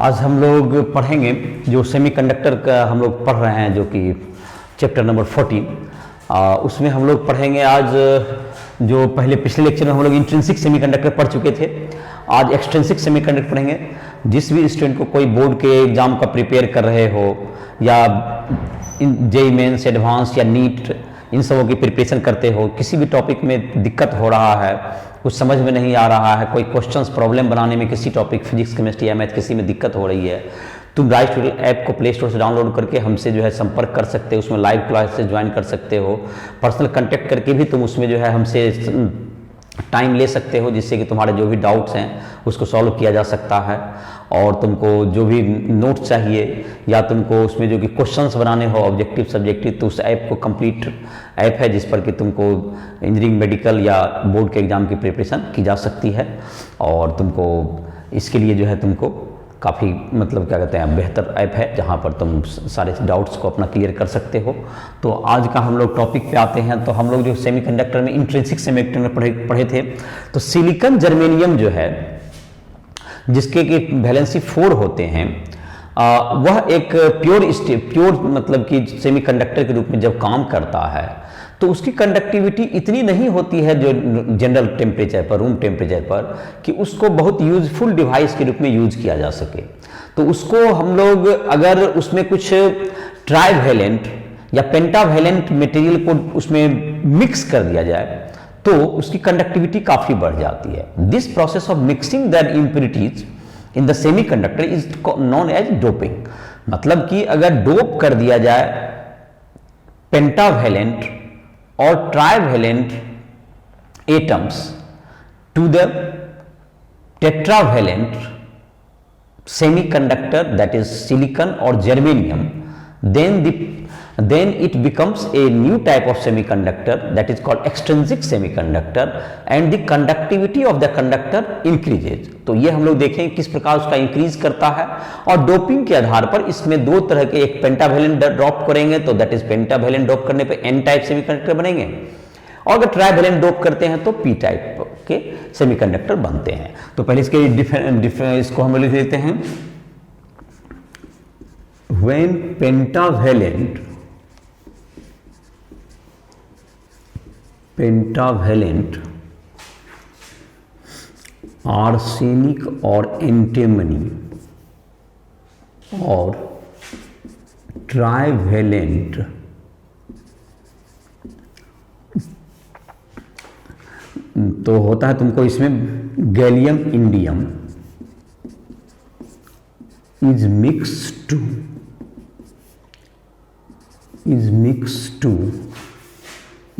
आज हम लोग पढ़ेंगे जो सेमीकंडक्टर का हम लोग पढ़ रहे हैं, जो कि चैप्टर नंबर 14। उसमें हम लोग पढ़ेंगे आज जो पहले पिछले लेक्चर में हम लोग इंट्रिंसिक सेमीकंडक्टर पढ़ चुके थे। आज एक्सट्रिंसिक सेमीकंडक्टर पढ़ेंगे। जिस भी स्टूडेंट को कोई बोर्ड के एग्जाम का प्रिपेयर कर रहे हो या जेईई मेंस, एडवांस या नीट, इन सबों की प्रिपरेशन करते हो, किसी भी टॉपिक में दिक्कत हो रहा है, कुछ समझ में नहीं आ रहा है, कोई क्वेश्चंस प्रॉब्लम बनाने में किसी टॉपिक फिजिक्स, केमिस्ट्री या मैथ किसी में दिक्कत हो रही है, तुम राइस ट्यूटोरियल ऐप को प्ले स्टोर से डाउनलोड करके हमसे जो है संपर्क कर सकते हो। उसमें लाइव क्लास से ज्वाइन कर सकते हो। पर्सनल कांटेक्ट करके भी तुम उसमें जो है हमसे टाइम ले सकते हो, जिससे कि तुम्हारे जो भी डाउट्स हैं उसको सॉल्व किया जा सकता है। और तुमको जो भी नोट चाहिए या तुमको उसमें जो कि क्वेश्चंस बनाने हो ऑब्जेक्टिव सब्जेक्टिव, तो उस ऐप को कंप्लीट ऐप है जिस पर कि तुमको इंजीनियरिंग, मेडिकल या बोर्ड के एग्ज़ाम की प्रिपरेशन की जा सकती है। और तुमको इसके लिए जो है तुमको काफ़ी मतलब क्या कहते हैं बेहतर ऐप है, जहाँ पर तुम सारे डाउट्स को अपना क्लियर कर सकते हो। तो आज का हम लोग टॉपिक पे आते हैं। तो हम लोग जो सेमीकंडक्टर में इंट्रिंसिक सेमीकंडक्टर में पढ़े थे, तो सिलिकॉन जर्मेनियम जो है जिसके कि वैलेंसी 4 होते हैं, वह एक प्योर मतलब कि सेमीकंडक्टर के रूप में जब काम करता है तो उसकी कंडक्टिविटी इतनी नहीं होती है जो जनरल टेम्परेचर पर, रूम टेम्परेचर पर, कि उसको बहुत यूजफुल डिवाइस के रूप में यूज किया जा सके। तो उसको हम लोग अगर उसमें कुछ ट्राइवैलेंट या पेंटावैलेंट मटेरियल को उसमें मिक्स कर दिया जाए तो उसकी कंडक्टिविटी काफ़ी बढ़ जाती है। This process of mixing that impurities in the semiconductor is known as doping. मतलब कि अगर डोप कर दिया जाए पेंटावैलेंट और trivalent atoms to the tetravalent semiconductor, that is silicon और germanium, then it becomes a new type of semiconductor that is called extrinsic semiconductor and the conductivity of the conductor increases। तो ये हम लोग देखेंगे किस प्रकार उसका इंक्रीज करता है। और डोपिंग के आधार पर इसमें दो तरह के, एक पेंटावैलेंट ड्रॉप करेंगे तो दैट इज पेंटावैलेंट ड्रॉप करने पे एन टाइप सेमीकंडक्टर बनेंगे, और अगर ट्राइवैलेंट ड्रॉप करते हैं तो पी टाइप के सेमीकंडक्टर बनते हैं। तो पहले इसके इसको हम लिख देते हैं। When pentavalent आर्सेनिक और एंटीमनी और ट्राइवैलेंट तो होता है तुमको इसमें gallium indium is mixed to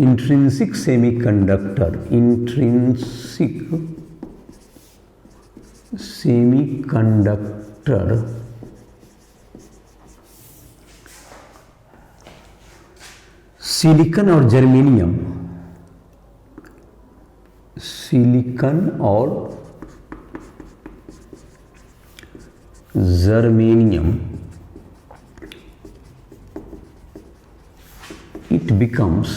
intrinsic semiconductor silicon और germanium it becomes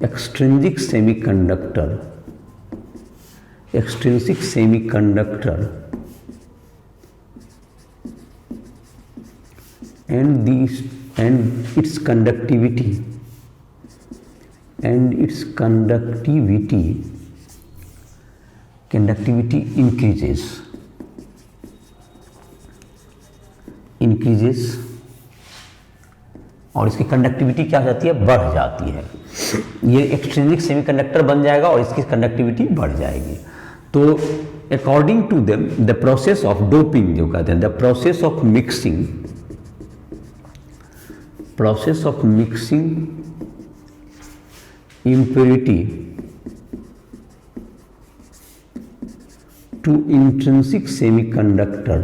extrinsic semiconductor and its conductivity increases और इसकी कंडक्टिविटी क्या हो जाती है, बढ़ जाती है। ये एक्सट्रिंसिक सेमीकंडक्टर बन जाएगा और इसकी कंडक्टिविटी बढ़ जाएगी। तो according to them the process of doping जो कहते हैं, the process of mixing impurity to intrinsic semiconductor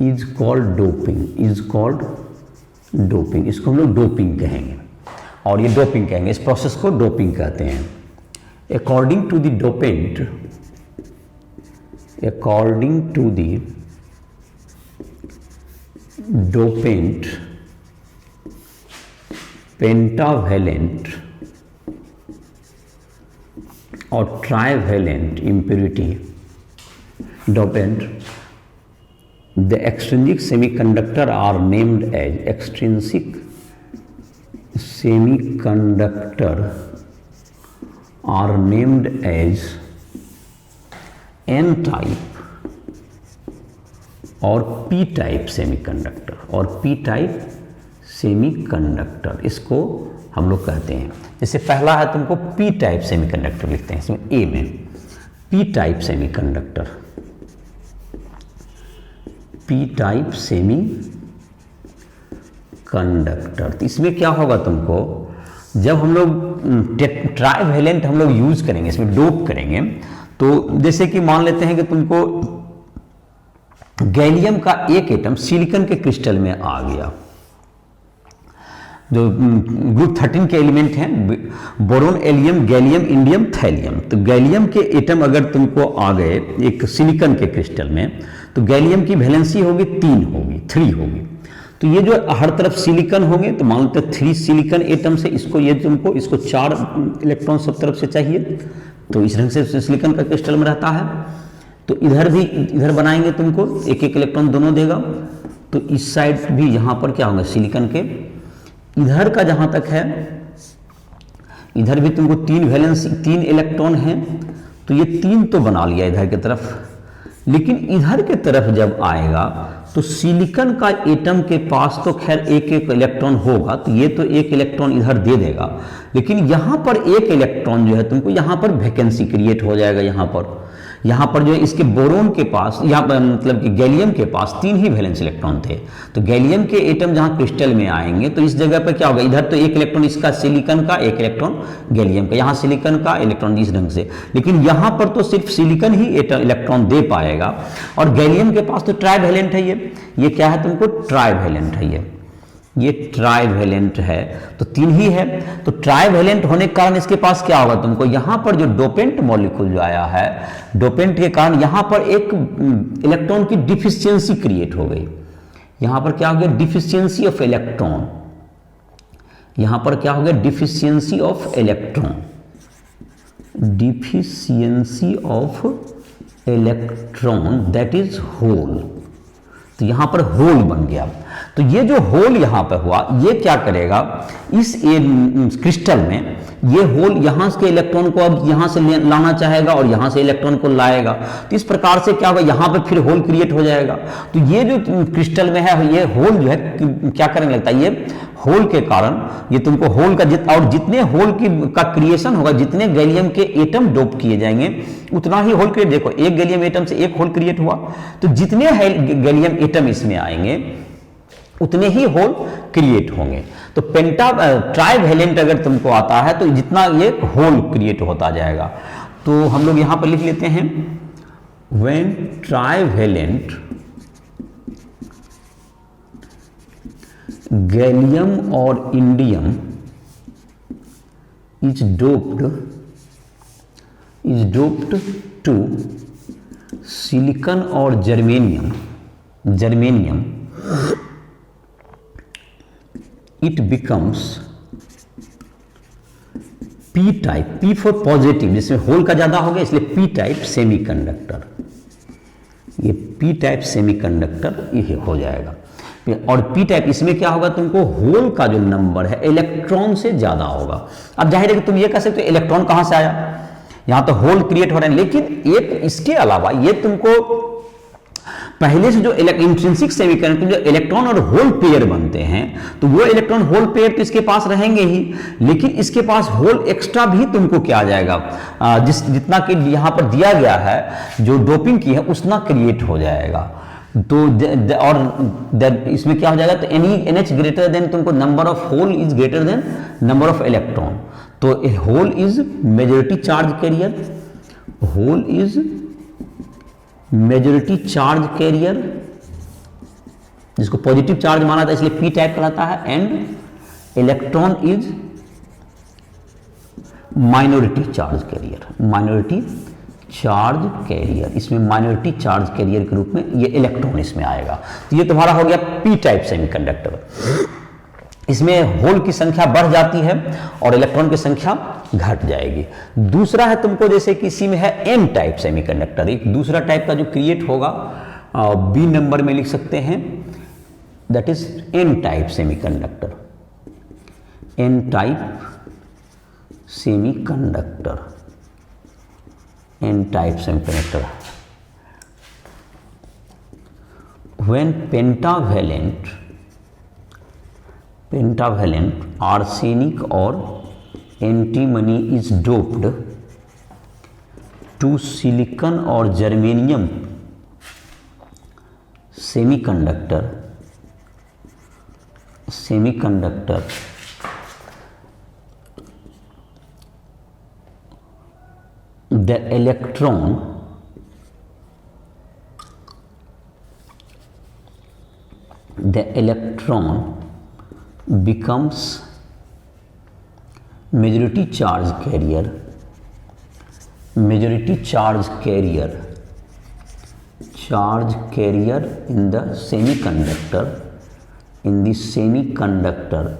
is called doping। इसको हम लोग डोपिंग कहेंगे और ये डोपिंग कहेंगे, इस प्रोसेस को डोपिंग कहते हैं। According to the dopant pentavalent or trivalent impurity dopant, the extrinsic semiconductor are named as extrinsic semiconductor are named as n-type और p-type semiconductor और p-type semiconductor इसको हम लोग कहते हैं। जैसे पहला है तुमको p-type semiconductor लिखते हैं इसमें A में p-type semiconductor, p-type semiconductor। तो इसमें क्या होगा तुमको, जब हम लोग ट्राइवैलेंट हम लोग यूज करेंगे, इसमें डोप करेंगे, तो जैसे कि मान लेते हैं कि तुमको गैलियम का एक एटम सिलिकॉन के क्रिस्टल में आ गया, जो ग्रुप 13 के एलिमेंट हैं boron, allium, gallium, indium, thallium. तो गैलियम के एटम अगर तुमको आ गए एक सिलिकॉन के क्रिस्टल में, तो गैलियम की वैलेंसी होगी 3 होगी, 3 होगी। तो ये जो हर तरफ सिलिकॉन होंगे, तो मान लो 3 सिलिकॉन एटम से इसको ये तुमको इसको 4 इलेक्ट्रॉन सब तरफ से चाहिए, तो इस ढंग से सिलिकॉन का क्रिस्टल में रहता है। तो इधर भी इधर बनाएंगे तुमको एक एक इलेक्ट्रॉन दोनों देगा, तो इस साइड भी यहाँ पर क्या होगा सिलिकॉन के, इधर का जहाँ तक है इधर भी तुमको 3 वैलेंसी 3 इलेक्ट्रॉन हैं, तो ये 3 तो बना लिया इधर की तरफ, लेकिन इधर के तरफ जब आएगा तो सिलिकॉन का एटम के पास तो खैर एक एक इलेक्ट्रॉन होगा, तो ये तो एक इलेक्ट्रॉन इधर दे देगा, लेकिन यहाँ पर एक इलेक्ट्रॉन जो है तुमको यहाँ पर वैकेंसी क्रिएट हो जाएगा। यहाँ पर जो है इसके बोरोन के पास, यहाँ पर मतलब कि गैलियम के पास 3 ही वैलेंस इलेक्ट्रॉन थे, तो गैलियम के एटम जहाँ क्रिस्टल में आएंगे तो इस जगह पर क्या होगा, इधर तो एक इलेक्ट्रॉन इसका सिलिकॉन का, एक इलेक्ट्रॉन गैलियम का, यहाँ सिलिकॉन का इलेक्ट्रॉन इस ढंग से, लेकिन यहाँ पर तो सिर्फ सिलिकॉन ही इलेक्ट्रॉन दे पाएगा, और गैलियम के पास तो ट्राइवैलेंट है, ये क्या है तुमको ट्राइवैलेंट है, ये ट्राइवैलेंट है, तो 3 ही है। तो ट्राइवैलेंट होने के कारण इसके पास क्या होगा तुमको, यहां पर जो डोपेंट मॉलिक्यूल जो आया है, डोपेंट के कारण यहां पर एक इलेक्ट्रॉन की डिफिशियंसी क्रिएट हो गई। यहां पर क्या हो गया, डिफिशियंसी ऑफ इलेक्ट्रॉन, यहां पर क्या हो गया, deficiency of electron, deficiency of electron that is hole. तो यहां पर होल बन गया। तो ये जो होल यहां पर हुआ, ये क्या करेगा, इस क्रिस्टल में ये होल यहां के इलेक्ट्रॉन को अब यहां से लाना चाहेगा और यहां से इलेक्ट्रॉन को लाएगा, तो इस प्रकार से क्या होगा, यहां पर फिर होल क्रिएट हो जाएगा। तो ये जो क्रिस्टल में है, ये होल जो है क्या करने लगता है, ये होल के कारण ये तुमको होल का और जितने होल का क्रिएशन होगा, जितने गैलियम के एटम डोप किए जाएंगे उतना ही होल क्रिएट। देखो एक गैलियम एटम से एक होल क्रिएट हुआ, तो जितने गैलियम एटम इसमें आएंगे उतने ही होल क्रिएट होंगे। तो ट्राइवैलेंट अगर तुमको आता है तो जितना ये होल क्रिएट होता जाएगा। तो हम लोग यहां पर लिख लेते हैं, व्हेन ट्राइवैलेंट गैलियम और indium is doped to silicon और germanium it becomes p type, p for positive, जिसमें होल का ज्यादा हो गया इसलिए p टाइप सेमीकंडक्टर, ये p टाइप सेमीकंडक्टर ये हो जाएगा। और p टाइप इसमें क्या होगा, तुमको होल का जो नंबर है इलेक्ट्रॉन से ज्यादा होगा। अब जाहिर है कि तुम ये कह सकते हो इलेक्ट्रॉन कहां से आया, यहां तो होल क्रिएट हो रहे हैं, लेकिन एक इसके अलावा ये तुमको पहले से जो इंट्रिंसिक सेमीकंडक्टर जो इलेक्ट्रॉन और होल पेयर बनते हैं, तो वो इलेक्ट्रॉन होल पेयर तो इसके पास रहेंगे ही, लेकिन इसके पास होल एक्स्ट्रा भी तुमको क्या आ जाएगा, जितना कि यहां पर दिया गया है जो डोपिंग की है उतना क्रिएट हो जाएगा। तो और इसमें क्या हो जाएगा, तो NH ग्रेटर देन तुमको number of hole is greater than number of electron. तो hole is majority charge carrier, hole is majority charge carrier, जिसको पॉजिटिव चार्ज माना था इसलिए p टाइप कहलाता है, and electron is minority charge carrier, minority charge carrier, इसमें minority charge carrier के रूप में ये इलेक्ट्रॉन इसमें आएगा। तो ये तुम्हारा हो गया p टाइप सेमीकंडक्टर। इसमें होल की संख्या बढ़ जाती है और इलेक्ट्रॉन की संख्या घट जाएगी। दूसरा है तुमको जैसे कि इसी में है एन टाइप सेमीकंडक्टर, एक दूसरा टाइप का जो क्रिएट होगा बी नंबर में लिख सकते हैं, that is N type semiconductor, N type semiconductor, N type semiconductor. When pentavalent arsenic और antimony is doped to silicon और germanium semiconductor the electron becomes majority charge carrier in the semiconductor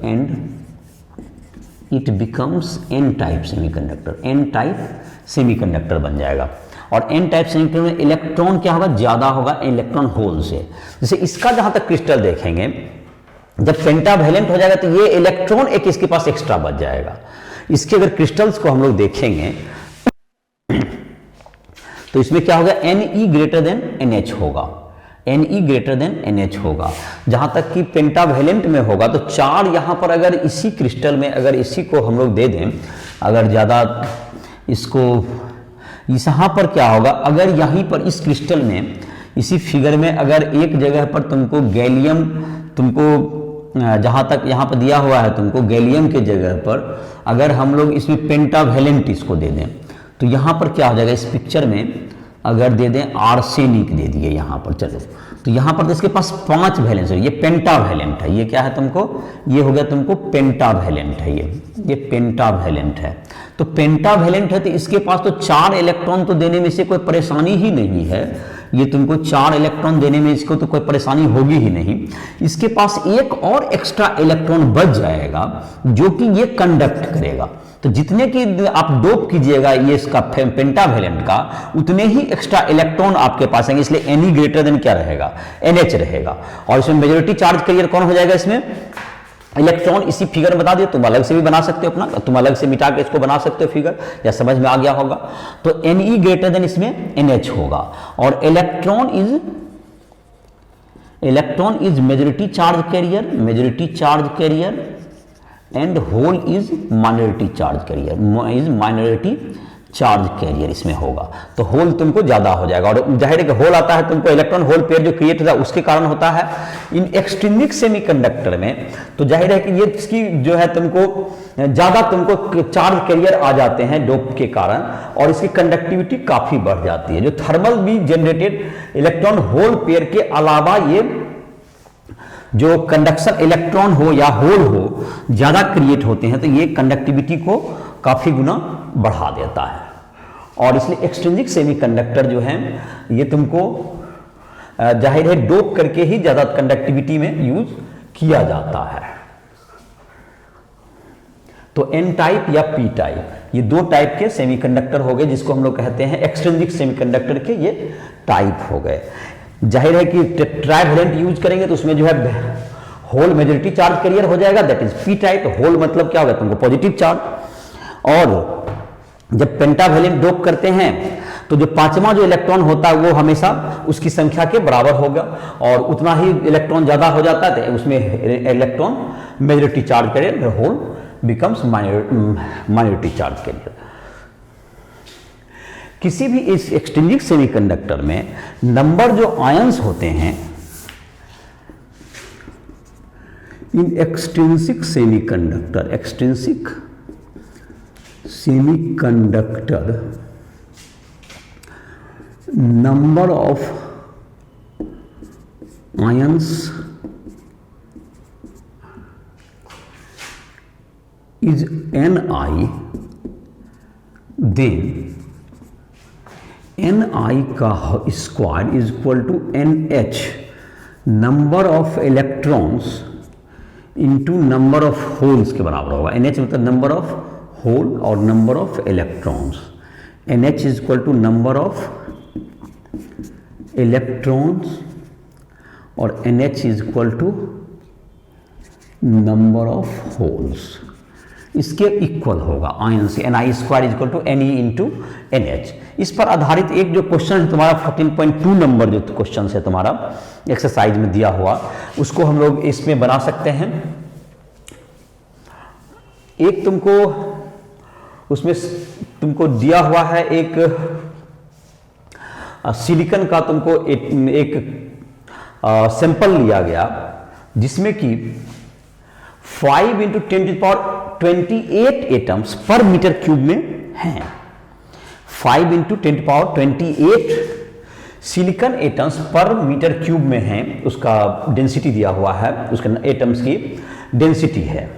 and it becomes n type semiconductor बन जाएगा। और N type semiconductor में electron क्या होगा, ज्यादा होगा इलेक्ट्रॉन होल से। जैसे इसका जहां तक क्रिस्टल देखेंगे, जब पेंटावैलेंट हो जाएगा तो ये इलेक्ट्रॉन एक इसके पास एक्स्ट्रा बच जाएगा। इसके अगर क्रिस्टल्स को हम लोग देखेंगे तो इसमें क्या होगा, Ne ग्रेटर देन NH होगा, Ne ग्रेटर देन NH होगा। जहां तक कि पेंटावैलेंट में होगा तो 4 यहां पर अगर इसी क्रिस्टल में अगर इसी को हम लोग दे दें, अगर ज्यादा इसको, इस यहाँ पर क्या होगा, अगर यहीं पर इस क्रिस्टल में इसी फिगर में अगर एक जगह पर तुमको गैलियम, तुमको जहाँ तक यहाँ पर दिया हुआ है तुमको गैलियम के जगह पर अगर हम लोग इसमें पेंटावैलेंट इसको दे दें तो यहाँ पर क्या हो जाएगा, इस पिक्चर में अगर दे दें आर्सेनिक दे दिए यहाँ पर, चलो तो यहाँ पर तो इसके पास 5 वैलेंस है, ये पेंटावैलेंट है, ये क्या है तुमको, ये हो गया तुमको पेंटावैलेंट है, ये पेंटावैलेंट है। तो पेंटावैलेंट है तो इसके पास तो 4 इलेक्ट्रॉन तो देने में से कोई परेशानी ही नहीं है, ये तुमको 4 इलेक्ट्रॉन देने में इसको तो कोई परेशानी होगी ही नहीं। इसके पास एक और एक्स्ट्रा इलेक्ट्रॉन बच जाएगा जो कि ये कंडक्ट करेगा। तो जितने की आप डोप कीजिएगा ये इसका पेंटावैलेंट का, उतने ही एक्स्ट्रा इलेक्ट्रॉन आपके पास आएंगे, इसलिए Ne ग्रेटर देन क्या रहेगा, NH रहेगा। और इसमें मेजॉरिटी चार्ज कैरियर कौन हो जाएगा, इसमें इलेक्ट्रॉन। इसी फिगर में बता दिए, तुम अलग से भी बना सकते हो अपना, तुम अलग से मिटा के इसको बना सकते हो फिगर, या समझ में आ गया होगा। तो Ne ग्रेटर देन इसमें NH होगा और electron is majority charge carrier and hole is minority charge carrier इसमें होगा। तो होल तुमको ज्यादा हो जाएगा और जाहिर है कि होल आता है तुमको इलेक्ट्रॉन होल पेयर जो क्रिएट होता है उसके कारण होता है। इन एक्सट्रिंसिक सेमीकंडक्टर में तो जाहिर है कि ये इसकी जो है तुमको ज्यादा तुमको चार्ज कैरियर आ जाते हैं डोप के कारण और इसकी कंडक्टिविटी काफी बढ़ जाती है। जो थर्मल भी जनरेटेड इलेक्ट्रॉन होल पेयर के अलावा ये जो कंडक्शन इलेक्ट्रॉन हो या होल हो ज्यादा क्रिएट होते हैं तो ये कंडक्टिविटी को काफी गुना बढ़ा देता है। और इसलिए एक्सट्रिंसिक सेमीकंडक्टर जो है ये तुमको जाहिर है डोप करके ही ज्यादा कंडक्टिविटी में यूज किया जाता है। तो एन टाइप या पी टाइप ये 2 टाइप के सेमीकंडक्टर हो गए जिसको हम लोग कहते हैं एक्सट्रिंसिक सेमीकंडक्टर के ये टाइप हो गए। जाहिर है कि ट्राइवैलेंट यूज करेंगे तो उसमें जो है होल मेजॉरिटी चार्ज कैरियर हो जाएगा, that is P type. Hole मतलब क्या होगा तुमको पॉजिटिव चार्ज। और जब पेंटावैलेंट डोप करते हैं तो जो 5वां जो इलेक्ट्रॉन होता है वो हमेशा उसकी संख्या के बराबर होगा और उतना ही इलेक्ट्रॉन ज्यादा हो जाता है तो उसमें electron majority charge carrier, hole becomes minority charge carrier. किसी भी इस एक्सट्रिंसिक सेमीकंडक्टर में नंबर जो आयंस होते हैं in extrinsic semiconductor number of ions is Ni, then Ni का square is equal to NH, number of electrons into number of holes के बराबर होगा। NH मतलब नंबर ऑफ होल और number of electrons. NH is equal to number of electrons और NH is equal to number of holes, इसके equal होगा ion से। Ni square is equal to Ne into NH। इस पर आधारित एक जो क्वेश्चन है तुम्हारा 14.2 नंबर जो क्वेश्चन है तुम्हारा एक्सरसाइज में दिया हुआ, उसको हम लोग इसमें बना सकते हैं। एक तुमको उसमें तुमको दिया हुआ है एक सिलिकॉन का तुमको एक सैंपल लिया गया जिसमें कि 5 into 10⁻28 atoms per metre cube में हैं। 5 into 10⁻28 silicon atoms per metre cube में हैं, उसका डेंसिटी दिया हुआ है, उसके एटम्स की डेंसिटी है।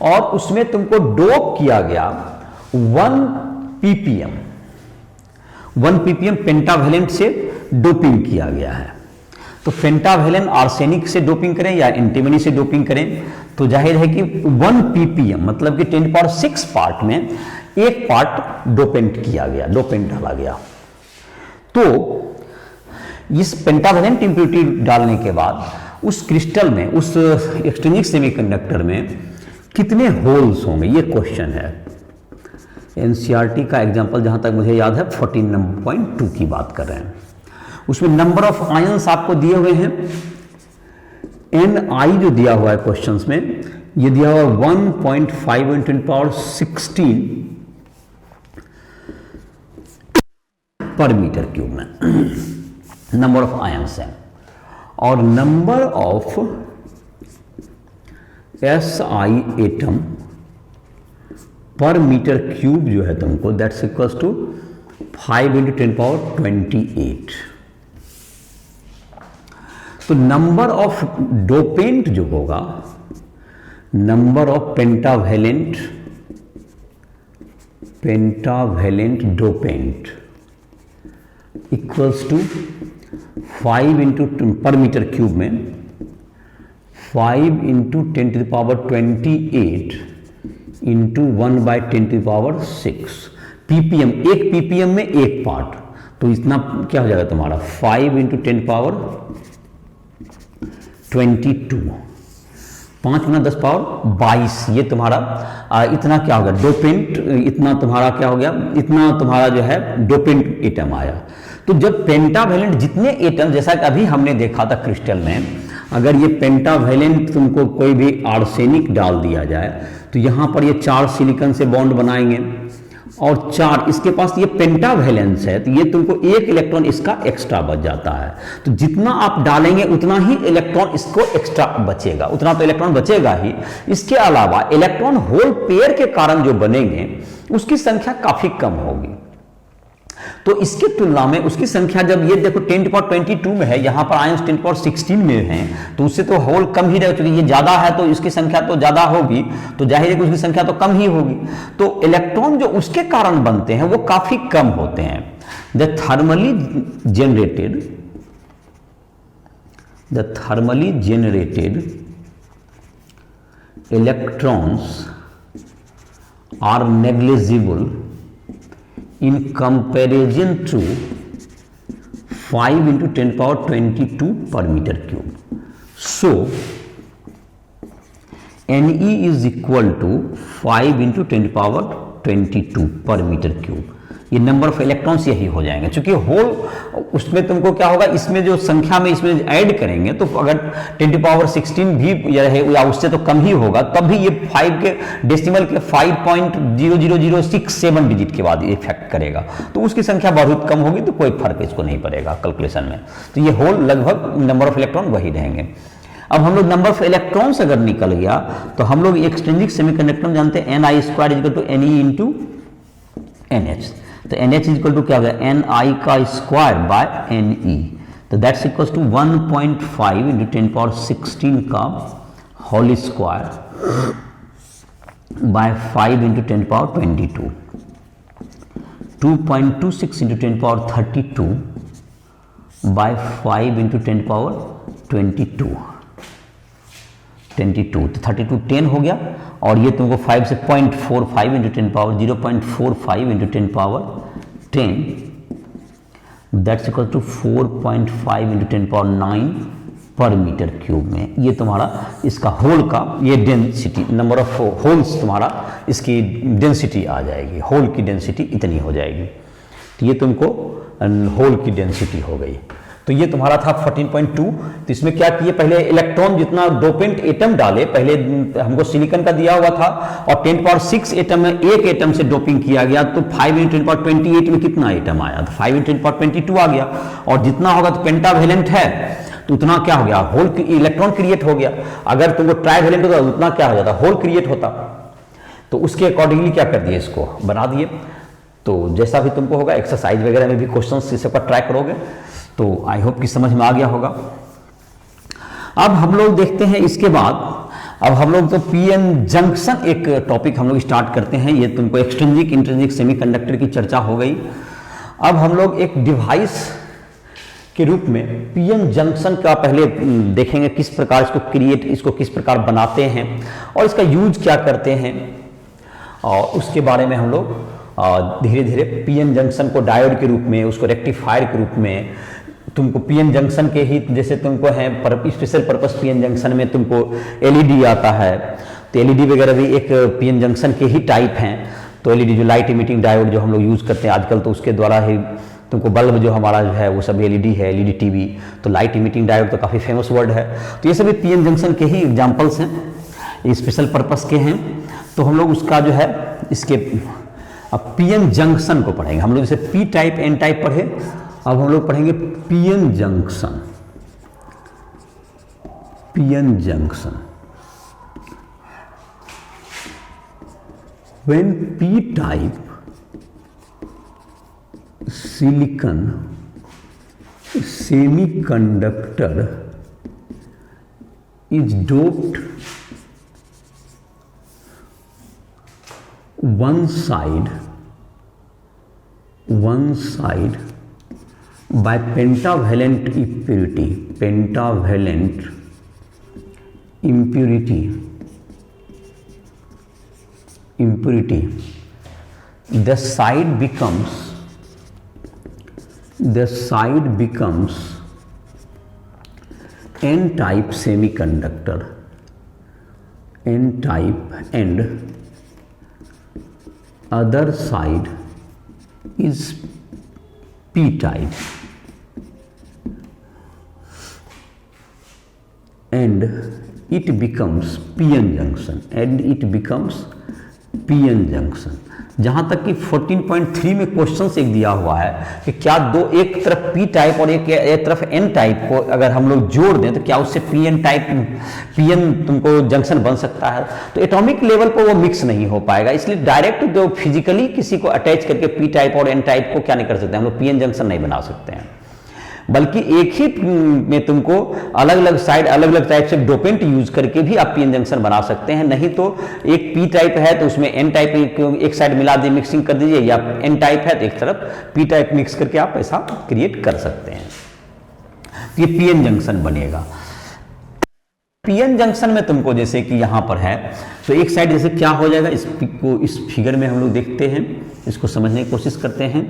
और उसमें तुमको डोप किया गया 1 ppm, 1 ppm पेंटावेलेंट से डोपिंग किया गया है। तो पेंटावेलेंट आर्सेनिक से डोपिंग करें या एंटीमनी से डोपिंग करें तो जाहिर है कि 1 ppm मतलब कि 10⁻6 पार्ट में एक पार्ट डोपेंट किया गया, डोपेंट डाला गया। तो इस पेंटावेलेंट इंप्योरिटी डालने के बाद उस क्रिस्टल में, उस एक्सट्रिंसिक सेमीकंडक्टर में कितने होल्स होंगे, ये क्वेश्चन है। एनसीईआरटी का एग्जांपल जहां तक मुझे याद है 14.2 की बात कर रहे हैं। उसमें नंबर ऑफ आयंस आपको दिए हुए हैं। Ni जो दिया हुआ है क्वेश्चंस में, ये दिया हुआ 1.5 × 10⁻16 पर मीटर क्यूब में नंबर ऑफ आयंस है। और नंबर ऑफ Si एटम पर मीटर क्यूब जो है तुमको दैट्स इक्वल्स टू 5 × 10⁻28। तो नंबर ऑफ डोपेंट जो होगा, number of pentavalent dopant equals to 5 into per metre cube में 5 इंटू 10⁻28 इंटू 1/10⁻6 ppm। एक ppm में एक पार्ट, तो इतना क्या हो जाएगा तुम्हारा 5 इंटू 10⁻22, 5 × 10⁻22, ये तुम्हारा इतना क्या होगा डोपेंट, इतना तुम्हारा क्या हो गया, इतना तुम्हारा जो है डोपेंट एटम आया। तो जब पेंटावेलेंट जितने एटम, जैसा कि अभी हमने देखा था क्रिस्टल में, अगर ये पेंटावेलेंट तुमको कोई भी आर्सेनिक डाल दिया जाए तो यहां पर ये 4 सिलिकॉन से बॉन्ड बनाएंगे और 4 इसके पास ये पेंटावेलेंस है, तो ये तुमको 1 इलेक्ट्रॉन इसका एक्स्ट्रा बच जाता है। तो जितना आप डालेंगे उतना ही इलेक्ट्रॉन इसको एक्स्ट्रा बचेगा, उतना तो इलेक्ट्रॉन बचेगा ही। इसके अलावा इलेक्ट्रॉन होल पेयर के कारण जो बनेंगे उसकी संख्या काफी कम होगी। तो इसके तुलना में उसकी संख्या, जब ये देखो 10⁻22 में है, यहां पर आयंस 10⁻16 में हैं, तो उससे तो होल कम ही रहेगा, क्योंकि ये ज्यादा है तो इसकी संख्या तो ज्यादा होगी, तो जाहिर है कि उसकी संख्या तो कम ही होगी। तो इलेक्ट्रॉन जो उसके कारण बनते हैं वो काफी कम होते हैं। The thermally generated electrons are negligible in comparison to 5 × 10⁻22 per meter cube. So Ne is equal to 5 × 10⁻22 per meter cube। ये नंबर ऑफ इलेक्ट्रॉन्स यही हो जाएंगे, क्योंकि होल उसमें तुमको क्या होगा, इसमें जो संख्या में इसमें ऐड करेंगे तो अगर 10⁻16 भी रहे या उससे तो कम ही होगा, तब भी ये 5 के डेसिमल के 5.00067 डिजिट के बाद इफेक्ट करेगा, तो उसकी संख्या बहुत कम होगी, तो कोई फर्क इसको नहीं पड़ेगा कैलकुलेशन में। तो ये होल लगभग नंबर ऑफ इलेक्ट्रॉन वही रहेंगे। अब हम लोग नंबर ऑफ इलेक्ट्रॉन्स अगर निकल गया तो हम लोग एक्सट्रिंसिक सेमीकंडक्टर में जानते हैं Ni square equal to Ne into NH। तो NH इज इक्वल टू क्या हो गया, Ni का स्क्वायर बाय Ne, तो दैट्स इक्वल टू 1.5 × 10⁻16 का होल स्क्वायर बाय 5 × 10⁻22, 2.26 × 10⁻32 बाय 5 × 10⁻22। 22, तो 32 10 हो गया, और ये तुमको 5 से 0.45 into 10 power 0.45 into 10 power 10, that's equal to 4.5 into 10 power 9 per metre cube में। ये तुम्हारा इसका होल का ये डेंसिटी, नंबर ऑफ होल्स तुम्हारा इसकी डेंसिटी आ जाएगी, होल की डेंसिटी इतनी हो जाएगी। तो ये तुमको होल की डेंसिटी हो गई। तो ये तुम्हारा था 14.2। तो इसमें क्या किए, पहले इलेक्ट्रॉन जितना डोपेंट एटम डाले, पहले हमको सिलिकॉन का दिया हुआ था और 10 पावर 6 एटम में एक एटम से डोपिंग किया गया, तो 5 इंटू 10 पावर 28 में कितना एटम आया, तो 5 इंटू 10 पावर 22 आ गया। और जितना होगा तो पेंटावेलेंट है तो उतना क्या हो गया, होल इलेक्ट्रॉन क्रिएट हो गया। अगर तुमको ट्राइवेलेंट होता तो उतना क्या हो जाता, होल क्रिएट होता। तो उसके अकॉर्डिंगली क्या कर दिए, इसको बना दिए। तो जैसा भी तुमको होगा एक्सरसाइज वगैरह में भी क्वेश्चंस इस सबका ट्राई करोगे, तो आई होप कि समझ में आ गया होगा। अब हम लोग देखते हैं इसके बाद, अब हम लोग तो पीएन जंक्शन एक टॉपिक हम लोग स्टार्ट करते हैं। ये तुमको एक्सट्रिंसिक इंट्रिंसिक सेमीकंडक्टर की चर्चा हो गई। अब हम लोग एक डिवाइस के रूप में पीएन जंक्शन का पहले देखेंगे, किस प्रकार इसको किस प्रकार बनाते हैं और इसका यूज क्या करते हैं, और उसके बारे में हम लोग धीरे धीरे पीएन जंक्शन को डायोड के रूप में, उसको रेक्टिफायर के रूप में, तुमको पीएन जंक्शन के ही जैसे तुमको है स्पेशल पर्पस पीएन जंक्शन में तुमको एलईडी आता है, तो एलईडी वगैरह भी एक पीएन जंक्शन के ही टाइप हैं। तो एलईडी जो लाइट इमिटिंग डायोड जो हम लोग यूज करते हैं आजकल, तो उसके द्वारा ही तुमको बल्ब जो हमारा जो है वो सब एलईडी है, एलईडी टीवी, तो लाइट इमिटिंग डायोड तो काफ़ी फेमस वर्ड है। तो ये सभी पीएन जंक्शन के ही एग्जाम्पल्स हैं, ये स्पेशल पर्पस के हैं। तो हम लोग उसका जो है इसके अब पीएन जंक्शन को पढ़ेंगे। हम लोग जैसे पी टाइप एन टाइप पढ़े, अब हम लोग पढ़ेंगे PN junction. PN junction, when P type silicon semiconductor is doped one side by pentavalent impurity, the side becomes n-type semiconductor, n-type, and other side is p-type, and it becomes p-n junction, जहां तक कि 14.3 में question एक दिया हुआ है कि क्या एक तरफ पी टाइप और एक तरफ एन टाइप को अगर हम लोग जोड़ दें तो क्या उससे पीएन तुमको जंक्शन बन सकता है। तो एटॉमिक लेवल पर वो मिक्स नहीं हो पाएगा, इसलिए डायरेक्ट जो फिजिकली किसी को अटैच करके पी टाइप और एन टाइप को क्या नहीं कर सकते, हम लोग पीएन जंक्शन नहीं बना सकते हैं। बल्कि एक ही में तुमको अलग अलग साइड अलग अलग टाइप से डोपेंट यूज करके भी आप पीएन जंक्शन बना सकते हैं। नहीं तो एक पी टाइप है तो उसमें एन टाइप एक साइड मिला दी, मिक्सिंग कर दीजिए, या एन टाइप है तो एक तरफ पी टाइप मिक्स करके आप ऐसा क्रिएट कर सकते हैं। तो ये पीएन जंक्शन बनेगा। पीएन जंक्शन में तुमको जैसे कि यहां पर है तो एक साइड जैसे क्या हो जाएगा, इसको इस फिगर में हम लोग देखते हैं, इसको समझने की कोशिश करते हैं।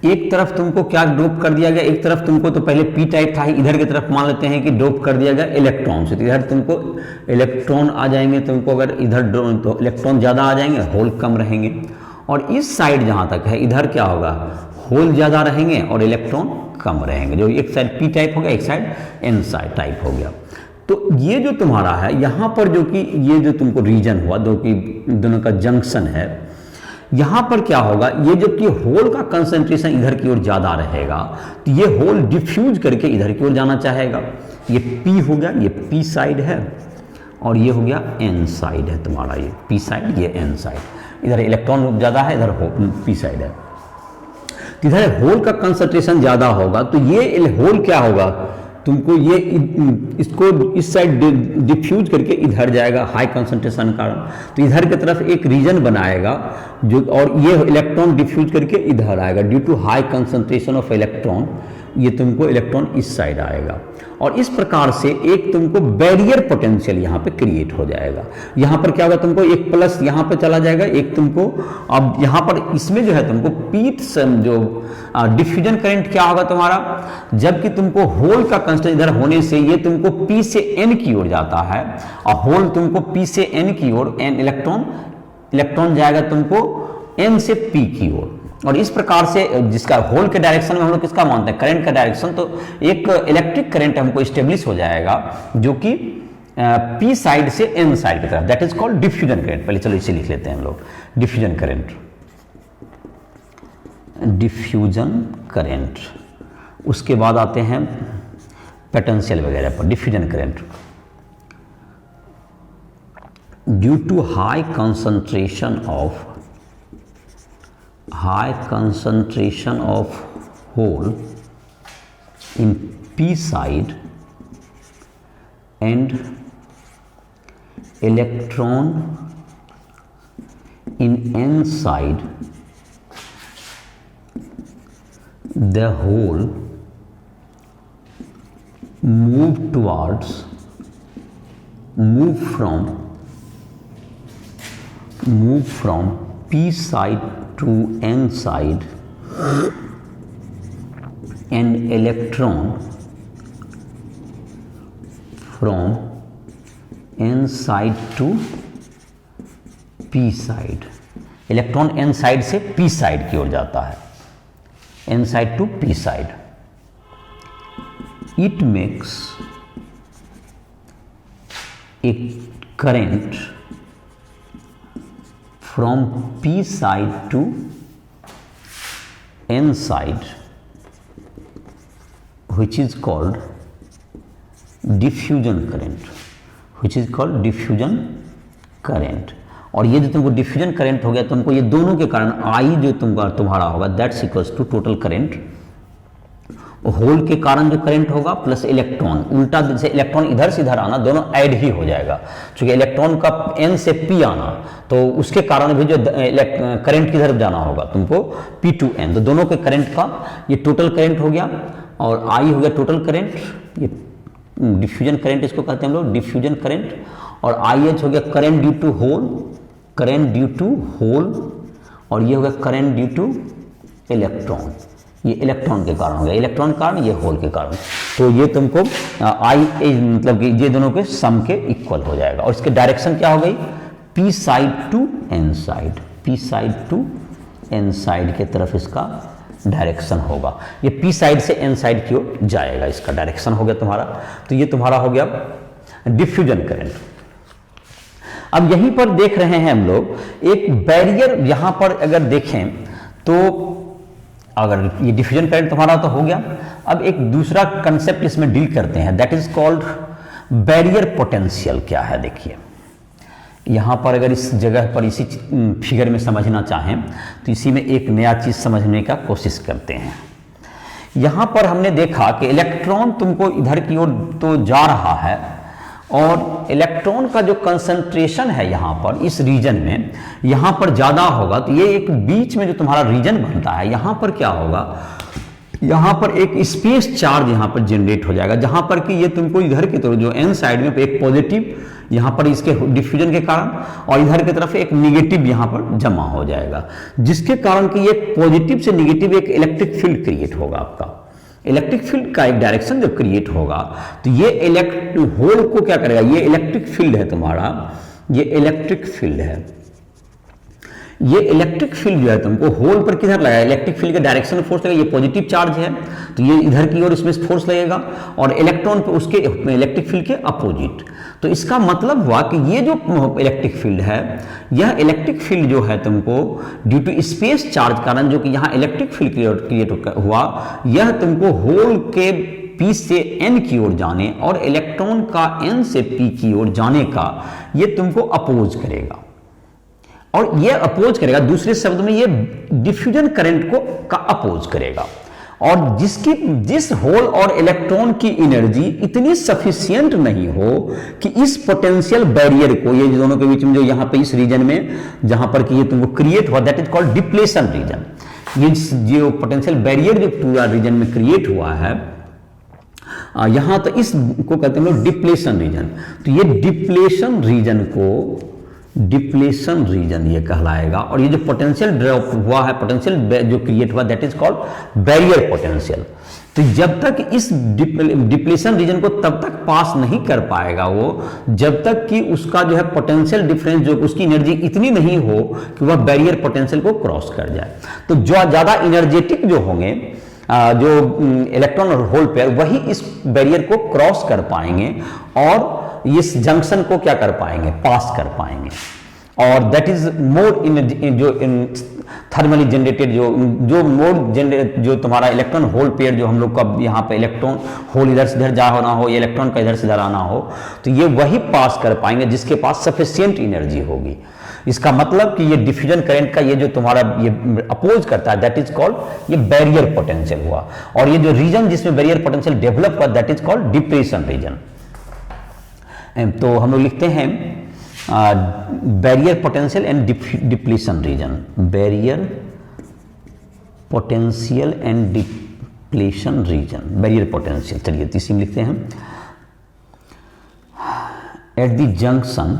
एक तरफ तुमको क्या डोप कर दिया गया, एक तरफ तुमको तो पहले पी टाइप था, इधर की तरफ मान लेते हैं कि डोप कर दिया गया इलेक्ट्रॉन से, तो इधर तुमको इलेक्ट्रॉन आ जाएंगे, तुमको अगर इधर तो इलेक्ट्रॉन ज़्यादा आ जाएंगे, होल कम रहेंगे। और इस साइड जहाँ तक है इधर क्या होगा, होल ज़्यादा रहेंगे और इलेक्ट्रॉन कम रहेंगे। जो एक साइड पी टाइप हो गया, एक साइड एन साइड टाइप हो गया। तो ये जो तुम्हारा है यहाँ पर जो कि ये जो तुमको रीजन हुआ जो कि दोनों का जंक्शन है, यहां पर क्या होगा, ये जबकि होल का कंसंट्रेशन इधर की ओर ज्यादा रहेगा तो ये होल डिफ्यूज करके इधर की ओर जाना चाहेगा। ये पी हो गया, ये पी साइड है, और ये हो गया एन साइड है तुम्हारा, ये पी साइड ये एन साइड। इधर इलेक्ट्रॉन ज्यादा है, इधर पी साइड है, तो इधर होल का कंसंट्रेशन ज्यादा होगा तो ये होल क्या होगा, तुमको ये इसको इस साइड डिफ्यूज करके इधर जाएगा हाई कंसंट्रेशन कारण, तो इधर की तरफ एक रीजन बनाएगा जो, और ये इलेक्ट्रॉन डिफ्यूज करके इधर आएगा due to high concentration of electron ये तुमको इलेक्ट्रॉन इस साइड आएगा, और इस प्रकार से एक तुमको बैरियर पोटेंशियल यहाँ पे क्रिएट हो जाएगा। यहाँ पर क्या होगा, तुमको एक प्लस यहाँ पे चला जाएगा, एक तुमको अब यहाँ पर इसमें जो है तुमको पीथ जो डिफ्यूजन करंट क्या होगा तुम्हारा, जबकि तुमको होल का कंस्टेंट इधर होने से ये तुमको P से N की ओर जाता है, और होल तुमको P से N की ओर, N इलेक्ट्रॉन जाएगा तुमको N से P की ओर। और इस प्रकार से जिसका होल के डायरेक्शन में हम लोग किसका मानते हैं, करंट का डायरेक्शन, तो एक इलेक्ट्रिक करंट हमको स्टेब्लिश हो जाएगा जो कि P साइड से N साइड की तरफ, that is called diffusion current. पहले चलो इसे लिख लेते हैं हम लोग, डिफ्यूजन करंट, डिफ्यूजन करंट। उसके बाद आते हैं पोटेंशियल वगैरह पर। Diffusion current due to high concentration of hole in P side and electron in N side, the hole move from P side to N side, and electron from N side to P side, electron N side से P side की ओर जाता है, N side to P side. It makes a current from P side to N side, which is called diffusion current। और ये जो तुमको diffusion current हो गया, तुमको ये दोनों के कारण आई जो तुम्हारा होगा that's equals to total current, hole के कारण जो करंट होगा प्लस इलेक्ट्रॉन, उल्टा जैसे इलेक्ट्रॉन इधर से इधर आना, दोनों ऐड ही हो जाएगा। क्योंकि इलेक्ट्रॉन का N से P आना, तो उसके कारण भी जो करंट किधर जाना होगा तुमको P to N, तो दोनों के करंट का ये टोटल करंट हो गया, और I हो गया टोटल करंट, ये डिफ्यूजन करंट इसको कहते हैं हम लोग, डिफ्यूजन करंट। और IH हो गया करंट ड्यू टू होल, और ये हो गया करंट ड्यू टू इलेक्ट्रॉन, ये इलेक्ट्रॉन के कारण हो गया, इलेक्ट्रॉन के कारण, ये होल के कारण। तो ये तुमको मतलब कि ये दोनों के सम के इक्वल हो जाएगा। और इसके डायरेक्शन क्या हो गई, P side to N side, P side to N side के तरफ इसका डायरेक्शन होगा, ये P साइड से N साइड की ओर जाएगा, इसका डायरेक्शन हो गया तुम्हारा। तो ये तुम्हारा हो गया डिफ्यूजन करंट। अब यहीं पर देख रहे हैं हम लोग एक बैरियर, यहां पर अगर देखें तो अगर ये डिफ्यूजन करंट तुम्हारा तो हो गया, अब एक दूसरा कंसेप्ट इसमें डील करते हैं, that is called barrier potential. क्या है देखिए, यहाँ पर अगर इस जगह पर इसी फिगर में समझना चाहें तो इसी में एक नया चीज़ समझने का कोशिश करते हैं। यहाँ पर हमने देखा कि इलेक्ट्रॉन तुमको इधर की ओर तो जा रहा है, और इलेक्ट्रॉन का जो कंसंट्रेशन है यहाँ पर इस रीजन में, यहाँ पर ज़्यादा होगा, तो ये एक बीच में जो तुम्हारा रीजन बनता है, यहाँ पर क्या होगा, यहाँ पर एक स्पेस चार्ज यहाँ पर जनरेट हो जाएगा, जहाँ पर कि ये तुमको इधर की तरफ जो N साइड में एक पॉजिटिव यहाँ पर इसके डिफ्यूजन के कारण, और इधर की तरफ एक निगेटिव यहाँ पर जमा हो जाएगा, जिसके कारण कि ये पॉजिटिव से निगेटिव एक इलेक्ट्रिक फील्ड क्रिएट होगा। आपका इलेक्ट्रिक फील्ड का एक डायरेक्शन जब क्रिएट होगा, तो ये होल को क्या करेगा, ये इलेक्ट्रिक फील्ड है तुम्हारा, ये इलेक्ट्रिक फील्ड है, ये इलेक्ट्रिक फील्ड जो है तुमको होल पर किधर लगाया, इलेक्ट्रिक फील्ड के डायरेक्शन फोर्स लगेगा, ये पॉजिटिव चार्ज है तो ये इधर की ओर इसमें फोर्स लगेगा, और इलेक्ट्रॉन पर उसके इलेक्ट्रिक फील्ड के अपोजिट। तो इसका मतलब हुआ कि ये जो इलेक्ट्रिक फील्ड है, यह इलेक्ट्रिक फील्ड जो है तुमको ड्यू टू स्पेस चार्ज कारण जो कि यहाँ इलेक्ट्रिक फील्ड क्रिएट हुआ, यह तुमको होल के P से N की ओर जाने और इलेक्ट्रॉन का N से P की ओर जाने का ये तुमको अपोज करेगा, और ये अपोज करेगा, दूसरे शब्द में ये डिफ्यूजन करंट को का अपोज करेगा। और जिस होल और इलेक्ट्रॉन की एनर्जी इतनी सफिशिएंट नहीं हो कि इस पोटेंशियल बैरियर को, ये दोनों के बीच में जो यहाँ पे इस रीजन में जहां पर कि ये तुमको क्रिएट हुआ, that is called depletion region. ये जो पोटेंशियल बैरियर जो पूरा रीजन में क्रिएट हुआ है, यहां तो इसको कहते हैं लोग डिप्लेशन रीजन। तो ये डिप्लेशन रीजन को डिप्लेशन रीजन ये कहलाएगा। और ये जो पोटेंशियल ड्रॉप हुआ है, पोटेंशियल जो क्रिएट हुआ, that is called barrier potential. तो जब तक इस डिप्लेशन रीजन को तब तक पास नहीं कर पाएगा वो, जब तक कि उसका जो है पोटेंशियल डिफरेंस, जो उसकी एनर्जी इतनी नहीं हो कि वह बैरियर पोटेंशियल को क्रॉस कर जाए। तो जो ज्यादा एनर्जेटिक जो होंगे, जो इलेक्ट्रॉन और होल पेयर, वही इस बैरियर को क्रॉस कर पाएंगे और इस जंक्शन को क्या कर पाएंगे, पास कर पाएंगे। और दैट इज मोर इन जो थर्मली जनरेटेड जो मोर जनरेट, जो तुम्हारा इलेक्ट्रॉन होल पेयर, जो हम लोग का यहाँ पे इलेक्ट्रॉन होल इधर से इधर जा होना हो या इलेक्ट्रॉन का इधर से इधर आना हो, तो ये वही पास कर पाएंगे जिसके पास सफिशिएंट एनर्जी होगी। इसका मतलब कि ये डिफ्यूजन करंट का ये जो तुम्हारा ये अपोज करता है, दैट इज कॉल्ड ये बैरियर पोटेंशियल हुआ। और ये जो रीजन जिसमें बैरियर पोटेंशियल डेवलप हुआ, that is called depression region. तो हम लोग लिखते हैं barrier potential and depletion region, barrier potential and depletion region, barrier potential. चलिए तीसरी में लिखते हैं, at the junction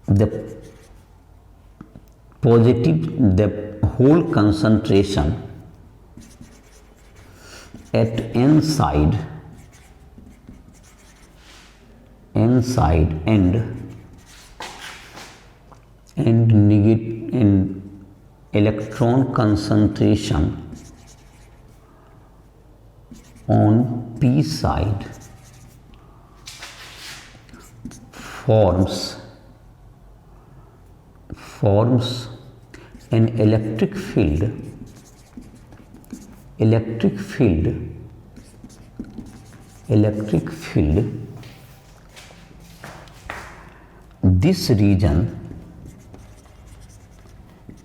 the positive, the whole concentration at n side and negative and electron concentration on p side forms an electric field this region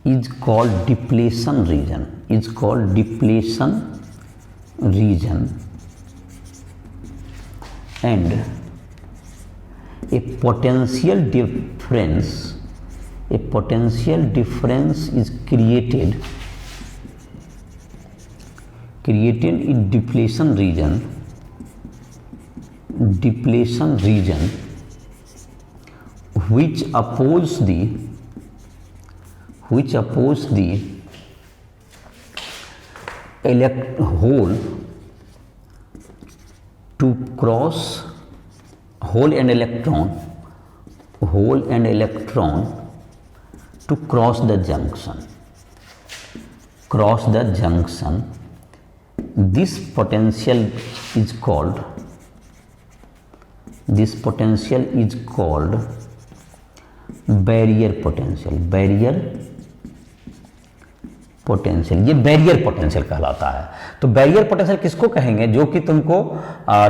is called depletion region, and a potential difference is created in depletion region which oppose the hole to cross hole and electron to cross the junction. This potential is called barrier potential. ये barrier potential कहलाता है। तो barrier potential किसको कहेंगे, जो कि तुमको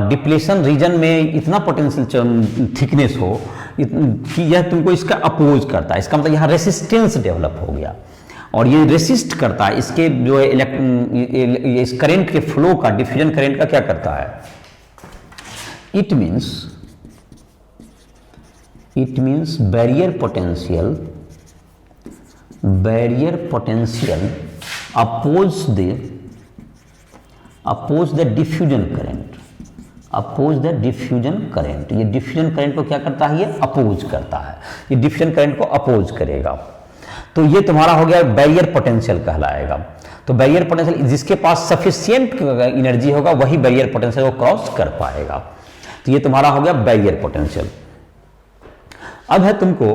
depletion region में इतना पोटेंशियल थिकनेस हो कि यह तुमको इसका अपोज करता है। इसका मतलब यहाँ रेसिस्टेंस डेवलप हो गया और ये रेसिस्ट करता है। इसके जो है इस करंट के फ्लो का, डिफ्यूजन करंट का क्या करता है, it means barrier potential oppose the diffusion current. ये डिफ्यूजन करंट को क्या करता है, ये अपोज करता है, ये डिफ्यूजन करंट को अपोज करेगा। तो ये तुम्हारा हो गया बैरियर पोटेंशियल कहलाएगा। तो बैरियर पोटेंशियल जिसके पास सफिशिएंट एनर्जी होगा वही बैरियर पोटेंशियल को क्रॉस कर पाएगा। तो ये तुम्हारा हो गया बैरियर पोटेंशियल। अब है तुमको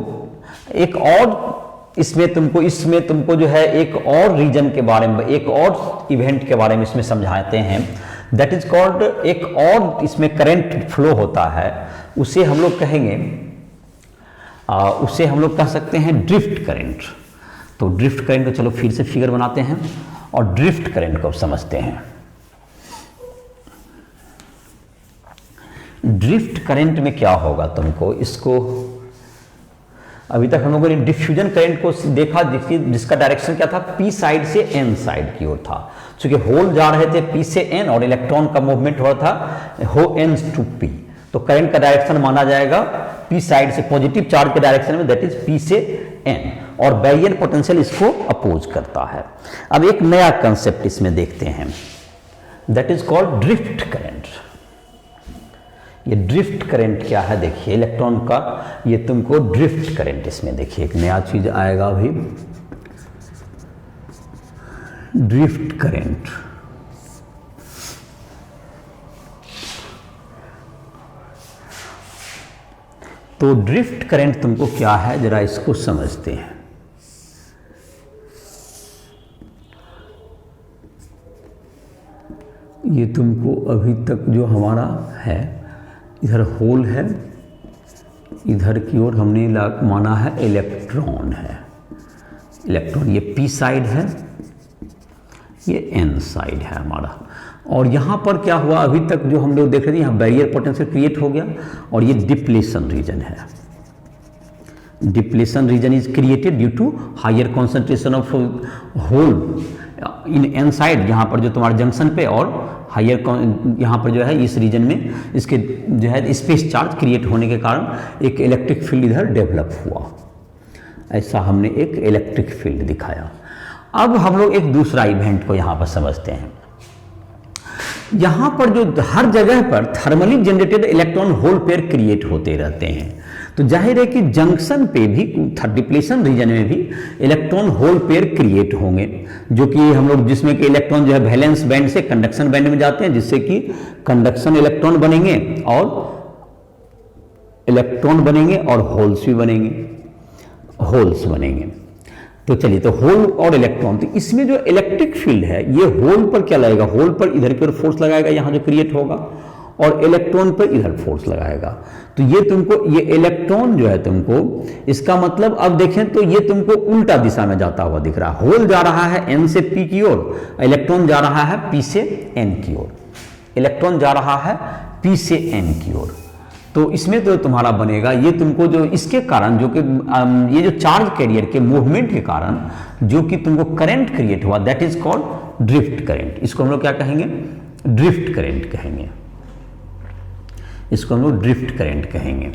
एक और इसमें तुमको जो है एक और रीजन के बारे में, एक और इवेंट के बारे में इसमें समझाते हैं। दैट इज कॉल्ड, एक और इसमें करंट फ्लो होता है, उसे हम लोग कहेंगे, उसे हम लोग कह सकते हैं ड्रिफ्ट करंट। तो ड्रिफ्ट करंट को चलो फिर से फिगर बनाते हैं और ड्रिफ्ट करंट को समझते हैं। ड्रिफ्ट करंट में क्या होगा, तुमको इसको अभी तक हम लोगों ने डिफ्यूजन करंट को देखा, जिसका डायरेक्शन क्या था, पी साइड से एन साइड की ओर था। क्योंकि होल जा रहे थे पी से एन और इलेक्ट्रॉन का मूवमेंट हो रहा था हो एन टू पी, तो करंट का डायरेक्शन माना जाएगा पी साइड से पॉजिटिव चार्ज के डायरेक्शन में, दैट इज पी से एन, और बैरियर पोटेंशियल इसको अपोज करता है। अब एक नया कंसेप्ट इसमें देखते हैं, that is called drift current. ये ड्रिफ्ट करंट क्या है देखिए, इलेक्ट्रॉन का ये तुमको ड्रिफ्ट करंट, इसमें देखिए एक नया चीज आएगा अभी, ड्रिफ्ट करंट। तो ड्रिफ्ट करंट तुमको क्या है जरा इसको समझते हैं। ये तुमको अभी तक जो हमारा है, इधर होल है, इधर की ओर हमने माना है इलेक्ट्रॉन है, इलेक्ट्रॉन ये पी साइड है, ये एन साइड है हमारा। और यहाँ पर क्या हुआ, अभी तक जो हम लोग देख रहे थे, यहाँ बैरियर पोटेंशियल क्रिएट हो गया और ये डिप्लेशन रीजन है। Depletion region is created due to higher concentration of hole in N side, जहाँ पर जो तुम्हारे जंक्शन पे, और हायर यहाँ पर जो है इस रीजन में इसके जो है स्पेस चार्ज क्रिएट होने के कारण एक इलेक्ट्रिक फील्ड इधर डेवलप हुआ। ऐसा हमने एक इलेक्ट्रिक फील्ड दिखाया। अब हम लोग एक दूसरा इवेंट को यहाँ पर समझते हैं। यहाँ पर जो हर जगह पर thermally generated electron hole pair create होते रहते हैं, तो जाहिर है कि जंक्शन पे भी, डिप्लेशन रीजन में भी इलेक्ट्रॉन होल पेयर क्रिएट होंगे, जो कि हम लोग जिसमें कि इलेक्ट्रॉन जो है वैलेंस बैंड से कंडक्शन बैंड में जाते हैं, जिससे कि कंडक्शन इलेक्ट्रॉन बनेंगे और इलेक्ट्रॉन बनेंगे और होल्स भी बनेंगे, होल्स बनेंगे। तो चलिए, तो होल और इलेक्ट्रॉन, तो इसमें जो इलेक्ट्रिक फील्ड है ये होल पर क्या लगेगा, होल पर इधर की ओर फोर्स लगाएगा यहाँ जो क्रिएट होगा, और इलेक्ट्रॉन पर इधर फोर्स लगाएगा। तो ये तुमको, ये इलेक्ट्रॉन जो है तुमको, इसका मतलब अब देखें तो ये तुमको उल्टा दिशा में जाता हुआ दिख रहा है। होल जा रहा है एन से पी की ओर, इलेक्ट्रॉन जा रहा है पी से एन की ओर, इलेक्ट्रॉन जा रहा है पी से एन की ओर। तो इसमें तो तुम्हारा बनेगा, ये तुमको जो इसके कारण जो कि ये जो चार्ज कैरियर के मूवमेंट के कारण जो कि तुमको करंट क्रिएट हुआ, that is called drift current. इसको हम लोग क्या कहेंगे, ड्रिफ्ट करंट कहेंगे, इसको हम लोग ड्रिफ्ट करंट कहेंगे।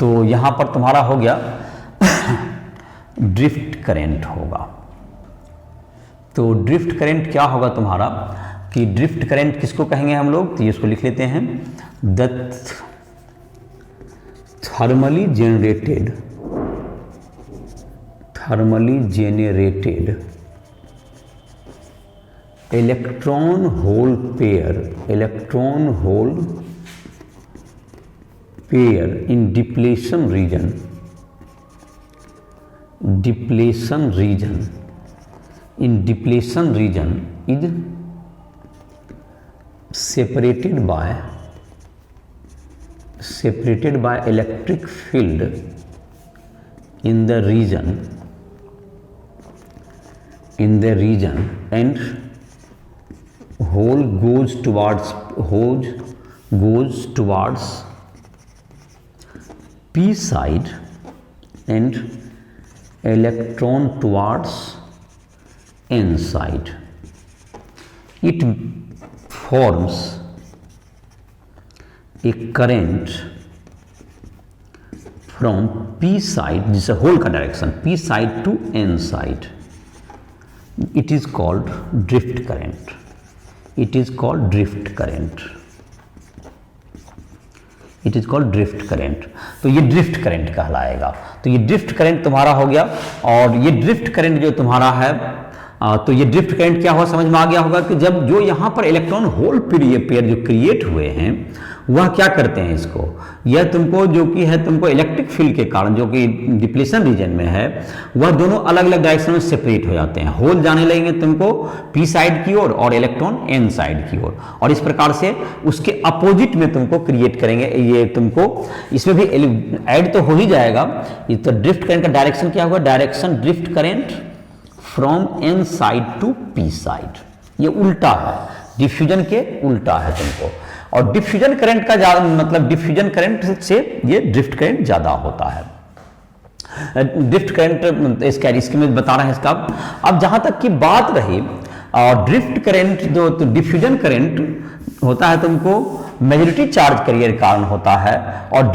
तो यहां पर तुम्हारा हो गया ड्रिफ्ट करंट होगा। तो ड्रिफ्ट करंट क्या होगा तुम्हारा, कि ड्रिफ्ट करंट किसको कहेंगे हम लोग, तो इसको लिख लेते हैं, the thermally generated electron hole pair in depletion region is separated by electric field in the region and hole goes towards p side and electron towards n side. It forms a current from p side, this is a hole का direction, p side to n side. It is called drift current. It is called drift current. तो ये drift current कहलाएगा। तो ये drift current तुम्हारा हो गया। और ये ड्रिफ्ट करंट जो तुम्हारा है, तो ये ड्रिफ्ट करंट क्या हुआ समझ में आ गया होगा कि जब जो यहाँ पर इलेक्ट्रॉन होल पेयर जो क्रिएट हुए हैं, वह क्या करते हैं, इसको, यह तुमको जो कि है तुमको इलेक्ट्रिक फील्ड के कारण जो कि डिप्लेशन रीजन में है, वह दोनों अलग अलग डायरेक्शन में सेपरेट हो जाते हैं। होल जाने लगेंगे तुमको पी साइड की ओर और इलेक्ट्रॉन एन साइड की ओर, और इस प्रकार से उसके अपोजिट में तुमको क्रिएट करेंगे। ये तुमको इसमें भी ऐड तो हो ही जाएगा। ये तो ड्रिफ्ट करंट का डायरेक्शन क्या होगा, direction drift current from N side to P side. ये उल्टा है, डिफ्यूजन के उल्टा है तुमको। और डिफ्यूजन करंट का मतलब डिफ्यूजन करंट से ये ड्रिफ्ट करंट ज्यादा होता है। ड्रिफ्ट करंट इसके में बता रहे हैं इसका। अब जहां तक की बात रही, और ड्रिफ्ट करंट जो तो डिफ्यूजन करंट होता है तुमको मेजॉरिटी चार्ज कैरियर के कारण होता है, और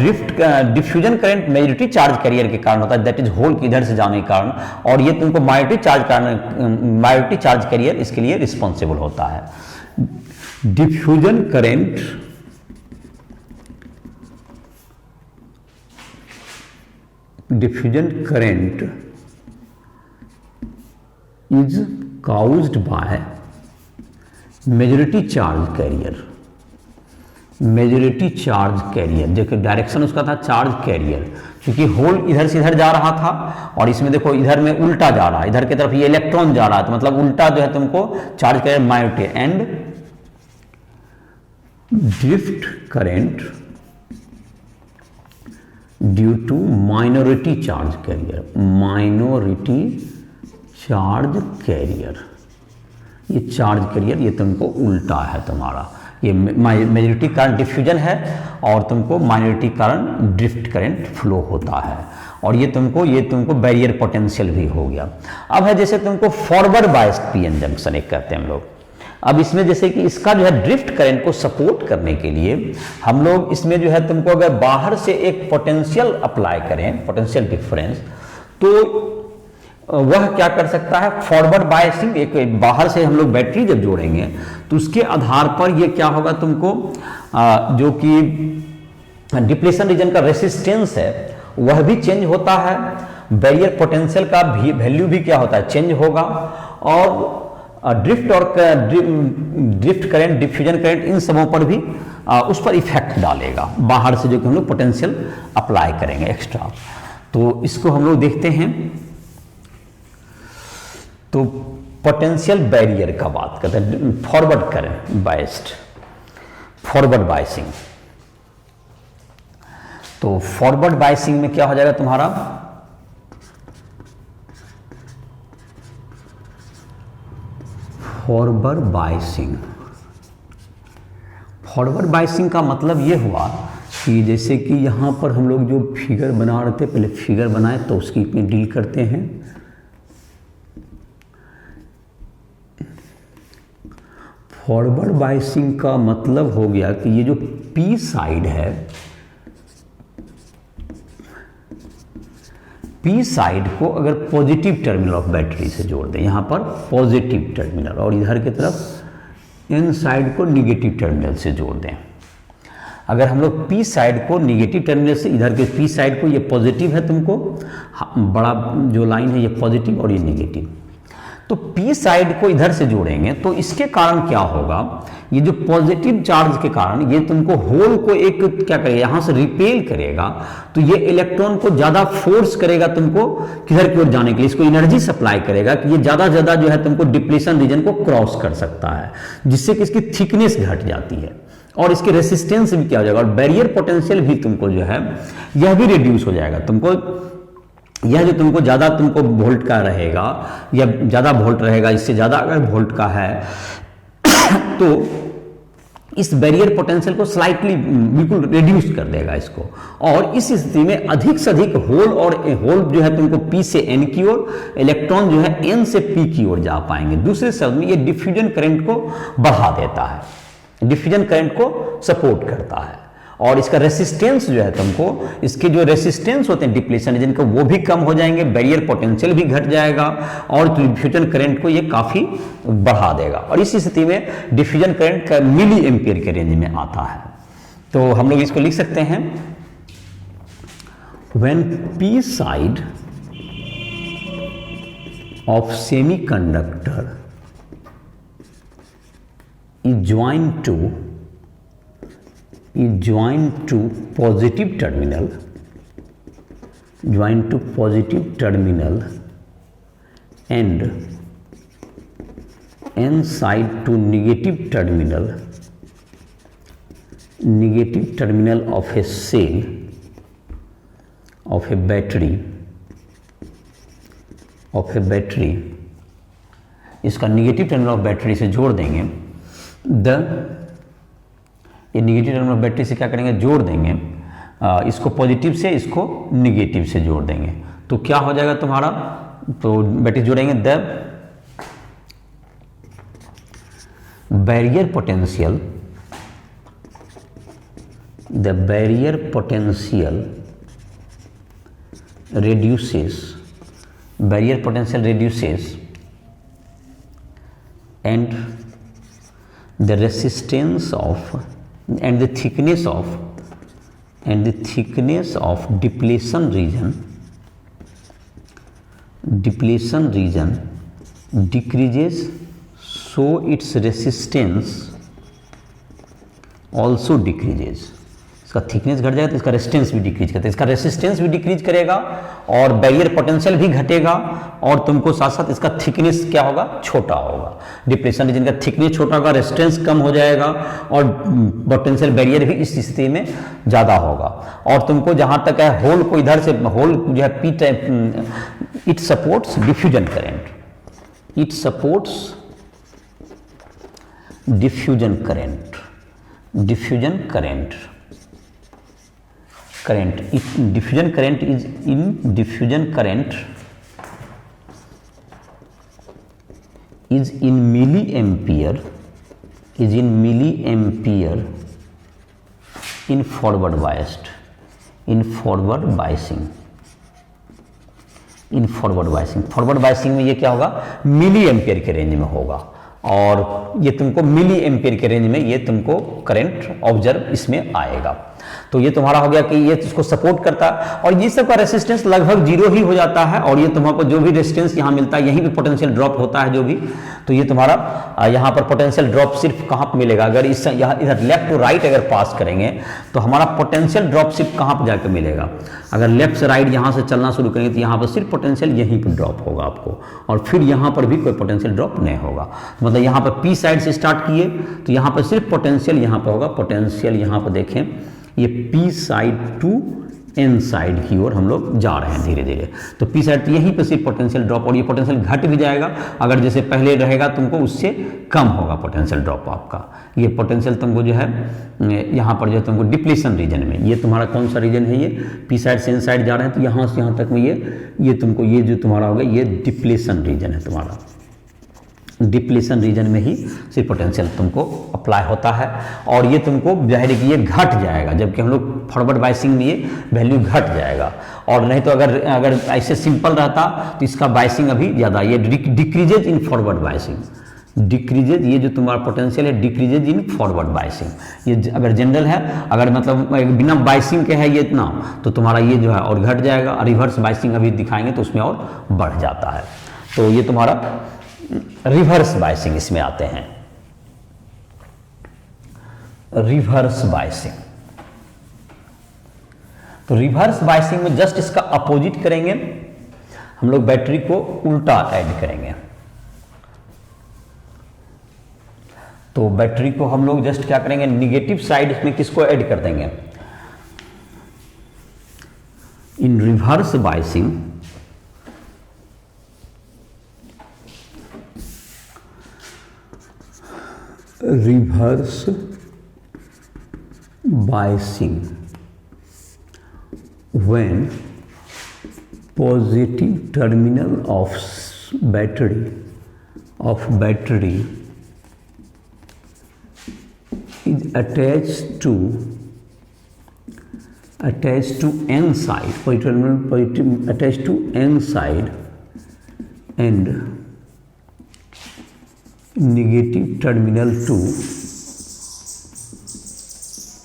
diffusion current majority charge carrier के कारण होता है, दैट इज होल इधर से जाने के कारण, और ये तुमको माइनॉरिटी चार्ज कैरियर इसके लिए रिस्पॉन्सिबल होता है। Diffusion current is caused by majority charge career, देखो डायरेक्शन उसका था चार्ज कैरियर, क्योंकि होल इधर से इधर जा रहा था, और इसमें देखो इधर में उल्टा जा रहा है, इधर की तरफ ये इलेक्ट्रॉन जा रहा है, तो मतलब उल्टा जो है तुमको charge carrier minority, and drift current due to minority charge carrier, ये चार्ज कैरियर ये तुमको उल्टा है तुम्हारा, ये मेजॉरिटी कारण डिफ्यूजन है, और तुमको माइनॉरिटी कारण ड्रिफ्ट करंट फ्लो होता है, और ये तुमको बैरियर पोटेंशियल भी हो गया। अब है जैसे तुमको फॉरवर्ड बायस्ड पीएन जंक्शन एक कहते हैं हम लोग। अब इसमें जैसे कि इसका जो है ड्रिफ्ट करंट को सपोर्ट करने के लिए हम लोग इसमें जो है तुमको अगर बाहर से एक पोटेंशियल अप्लाई करें, पोटेंशियल डिफरेंस, तो वह क्या कर सकता है, फॉरवर्ड बायसिंग, एक बाहर से हम लोग बैटरी जब जोड़ेंगे तो उसके आधार पर ये क्या होगा तुमको जो कि डिप्लेशन रीजन का रेसिस्टेंस है वह भी चेंज होता है, बैरियर पोटेंशियल का भी वैल्यू भी क्या होता है, चेंज होगा, और ड्रिफ्ट करंट, डिफ्यूजन करंट, इन सबों पर भी उस पर इफेक्ट डालेगा बाहर से जो कि हम लोग पोटेंशियल अप्लाई करेंगे एक्स्ट्रा। तो इसको हम लोग देखते हैं, तो पोटेंशियल बैरियर का बात करते हैं, forward current biased, forward biasing. तो फॉरवर्ड बायसिंग में क्या हो जाएगा तुम्हारा, फॉरवर्ड बायसिंग का मतलब ये हुआ कि जैसे कि यहाँ पर हम लोग जो फिगर बना रहे थे, पहले फिगर बनाए तो उसकी इतनी डील करते हैं। फॉरवर्ड बायसिंग का मतलब हो गया कि ये जो पी साइड है, पी साइड को अगर पॉजिटिव टर्मिनल ऑफ बैटरी से जोड़ दें, यहाँ पर पॉजिटिव टर्मिनल, और इधर की तरफ एन साइड को निगेटिव टर्मिनल से जोड़ दें। अगर हम लोग पी साइड को निगेटिव टर्मिनल से, इधर के पी साइड को, ये पॉजिटिव है तुमको, बड़ा जो लाइन है ये पॉजिटिव और ये निगेटिव, तो पी साइड को इधर से जोड़ेंगे तो इसके कारण क्या होगा, ये जो पॉजिटिव चार्ज के कारण ये तुमको होल को एक क्या करेगा, यहां से रिपेल करेगा, तो ये इलेक्ट्रॉन को ज्यादा फोर्स करेगा तुमको किधर की ओर जाने के लिए, इसको एनर्जी सप्लाई करेगा कि ये ज्यादा ज्यादा जो है तुमको डिप्लेशन रीजन को क्रॉस कर सकता है, जिससे कि इसकी थिकनेस घट जाती है और इसके रेसिस्टेंस भी क्या हो जाएगा, और बैरियर पोटेंशियल भी तुमको जो है यह भी रिड्यूस हो जाएगा। तुमको यह जो तुमको ज़्यादा तुमको वोल्ट का रहेगा या ज़्यादा वोल्ट रहेगा, इससे ज़्यादा अगर वोल्ट का है तो इस बैरियर पोटेंशियल को स्लाइटली बिल्कुल रिड्यूस कर देगा इसको, और इस स्थिति में अधिक से अधिक होल जो है तुमको पी से एन की ओर, इलेक्ट्रॉन जो है एन से पी की ओर जा पाएंगे। दूसरे शब्द में ये डिफ्यूजन करंट को बढ़ा देता है, डिफ्यूजन करंट को सपोर्ट करता है, और इसका रेसिस्टेंस जो है तुमको, इसके जो रेसिस्टेंस होते हैं डिप्लेशन रीजन के वो भी कम हो जाएंगे, बैरियर पोटेंशियल भी घट जाएगा, और डिफ्यूजन करंट को ये काफी बढ़ा देगा, और इस स्थिति में डिफ्यूजन करंट का मिली एम्पियर के रेंज में आता है। तो हम लोग इसको लिख सकते हैं, when P side of semiconductor is joined to positive terminal and n side to negative terminal of a cell of a battery, इसका निगेटिव टर्मिनल ऑफ बैटरी से जोड़ देंगे, ये निगेटिव टर्मिनल ऑफ बैटरी से क्या करेंगे, जोड़ देंगे, इसको पॉजिटिव से इसको निगेटिव से जोड़ देंगे, तो क्या हो जाएगा तुम्हारा, तो बैटरी जोड़ेंगे, the barrier potential the barrier potential reduces and the resistance of and the thickness of depletion region decreases, so its resistance also decreases. इसका थिकनेस घट जाएगा तो इसका रेजिस्टेंस भी डिक्रीज करता है, इसका रेजिस्टेंस भी डिक्रीज करेगा और बैरियर पोटेंशियल भी घटेगा और तुमको साथ साथ इसका थिकनेस क्या होगा, छोटा होगा। डिप्रेशन रीजन का थिकनेस छोटा होगा, रेजिस्टेंस कम हो जाएगा और पोटेंशियल बैरियर भी इस स्थिति में ज़्यादा होगा। और तुमको जहाँ तक है होल को इधर से होल जो है P type, it supports diffusion current, it supports diffusion current diffusion current is in milliampere in forward biasing में ये क्या होगा, मिली एम्पियर के रेंज में होगा और ये तुमको मिली एम्पियर के रेंज में ये तुमको करंट ऑब्जर्व इसमें आएगा। तो ये तुम्हारा हो गया कि ये इसको सपोर्ट करता है और ये सब का रेसिस्टेंस लगभग जीरो ही हो जाता है और ये तुम्हारा जो भी रेजिस्टेंस यहाँ मिलता है यहीं पे पोटेंशियल ड्रॉप होता है जो भी। तो ये तुम्हारा यहाँ पर पोटेंशियल ड्रॉप सिर्फ कहाँ पे मिलेगा, अगर इस यहाँ इधर लेफ्ट टू राइट अगर पास करेंगे तो हमारा पोटेंशियल ड्रॉप सिर्फ कहाँ पर जाकर मिलेगा, अगर लेफ्ट से राइट यहाँ से चलना शुरू करेंगे तो यहाँ पर सिर्फ पोटेंशियल यहीं पर ड्रॉप होगा आपको और फिर यहाँ पर भी कोई पोटेंशियल ड्रॉप नहीं होगा। मतलब यहाँ पर पी साइड से स्टार्ट किए तो यहाँ पर सिर्फ पोटेंशियल यहाँ पर होगा, पोटेंशियल यहाँ पर देखें ये P side to N side की ओर हम लोग जा रहे हैं धीरे धीरे। तो पी साइड यहीं पे सिर्फ पोटेंशियल ड्रॉप और ये पोटेंशियल घट भी जाएगा, अगर जैसे पहले रहेगा तुमको उससे कम होगा पोटेंशियल ड्रॉप आपका। ये पोटेंशियल तुमको जो है यहाँ पर जो है तुमको डिप्लीशन रीजन में, ये तुम्हारा कौन सा रीजन है, ये पी साइड से एन साइड जा रहे हैं तो यहाँ से यहाँ तक में ये तुमको ये जो तुम्हारा होगा ये डिप्लीशन रीजन है तुम्हारा। डिप्लीशन रीजन में ही सिर्फ पोटेंशियल तुमको अप्लाई होता है और ये तुमको जाहिर है कि ये घट जाएगा, जबकि हम लोग फॉरवर्ड बायसिंग में ये वैल्यू घट जाएगा। और नहीं तो अगर ऐसे सिंपल रहता तो इसका बायसिंग अभी ज़्यादा, ये decreases in forward biasing, decreases ये जो तुम्हारा पोटेंशियल है डिक्रीजेज इन फॉरवर्ड बायसिंग। ये अगर जनरल है, अगर मतलब बिना बायसिंग के है ये इतना तो तुम्हारा ये जो है और घट जाएगा, रिवर्स बायसिंग अभी दिखाएंगे तो उसमें और बढ़ जाता है। तो ये तुम्हारा रिवर्स बायसिंग इसमें आते हैं। रिवर्स बायसिंग, तो रिवर्स बायसिंग में जस्ट इसका अपोजिट करेंगे हम लोग, बैटरी को उल्टा ऐड करेंगे। तो बैटरी को हम लोग जस्ट क्या करेंगे, निगेटिव साइड इसमें किसको ऐड कर देंगे, in reverse biasing when positive terminal of battery is attached to N side, positive attached to N side and negative terminal to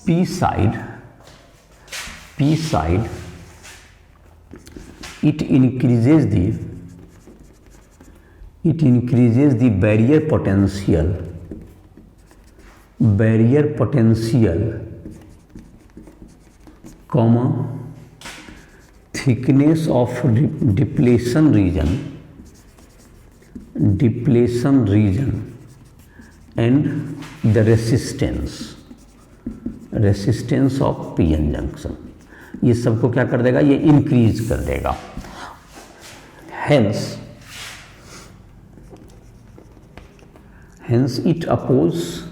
P side, it increases the barrier potential, comma thickness of depletion region and the resistance of PN junction, ये सबको क्या कर देगा, ये increase कर देगा। hence it oppose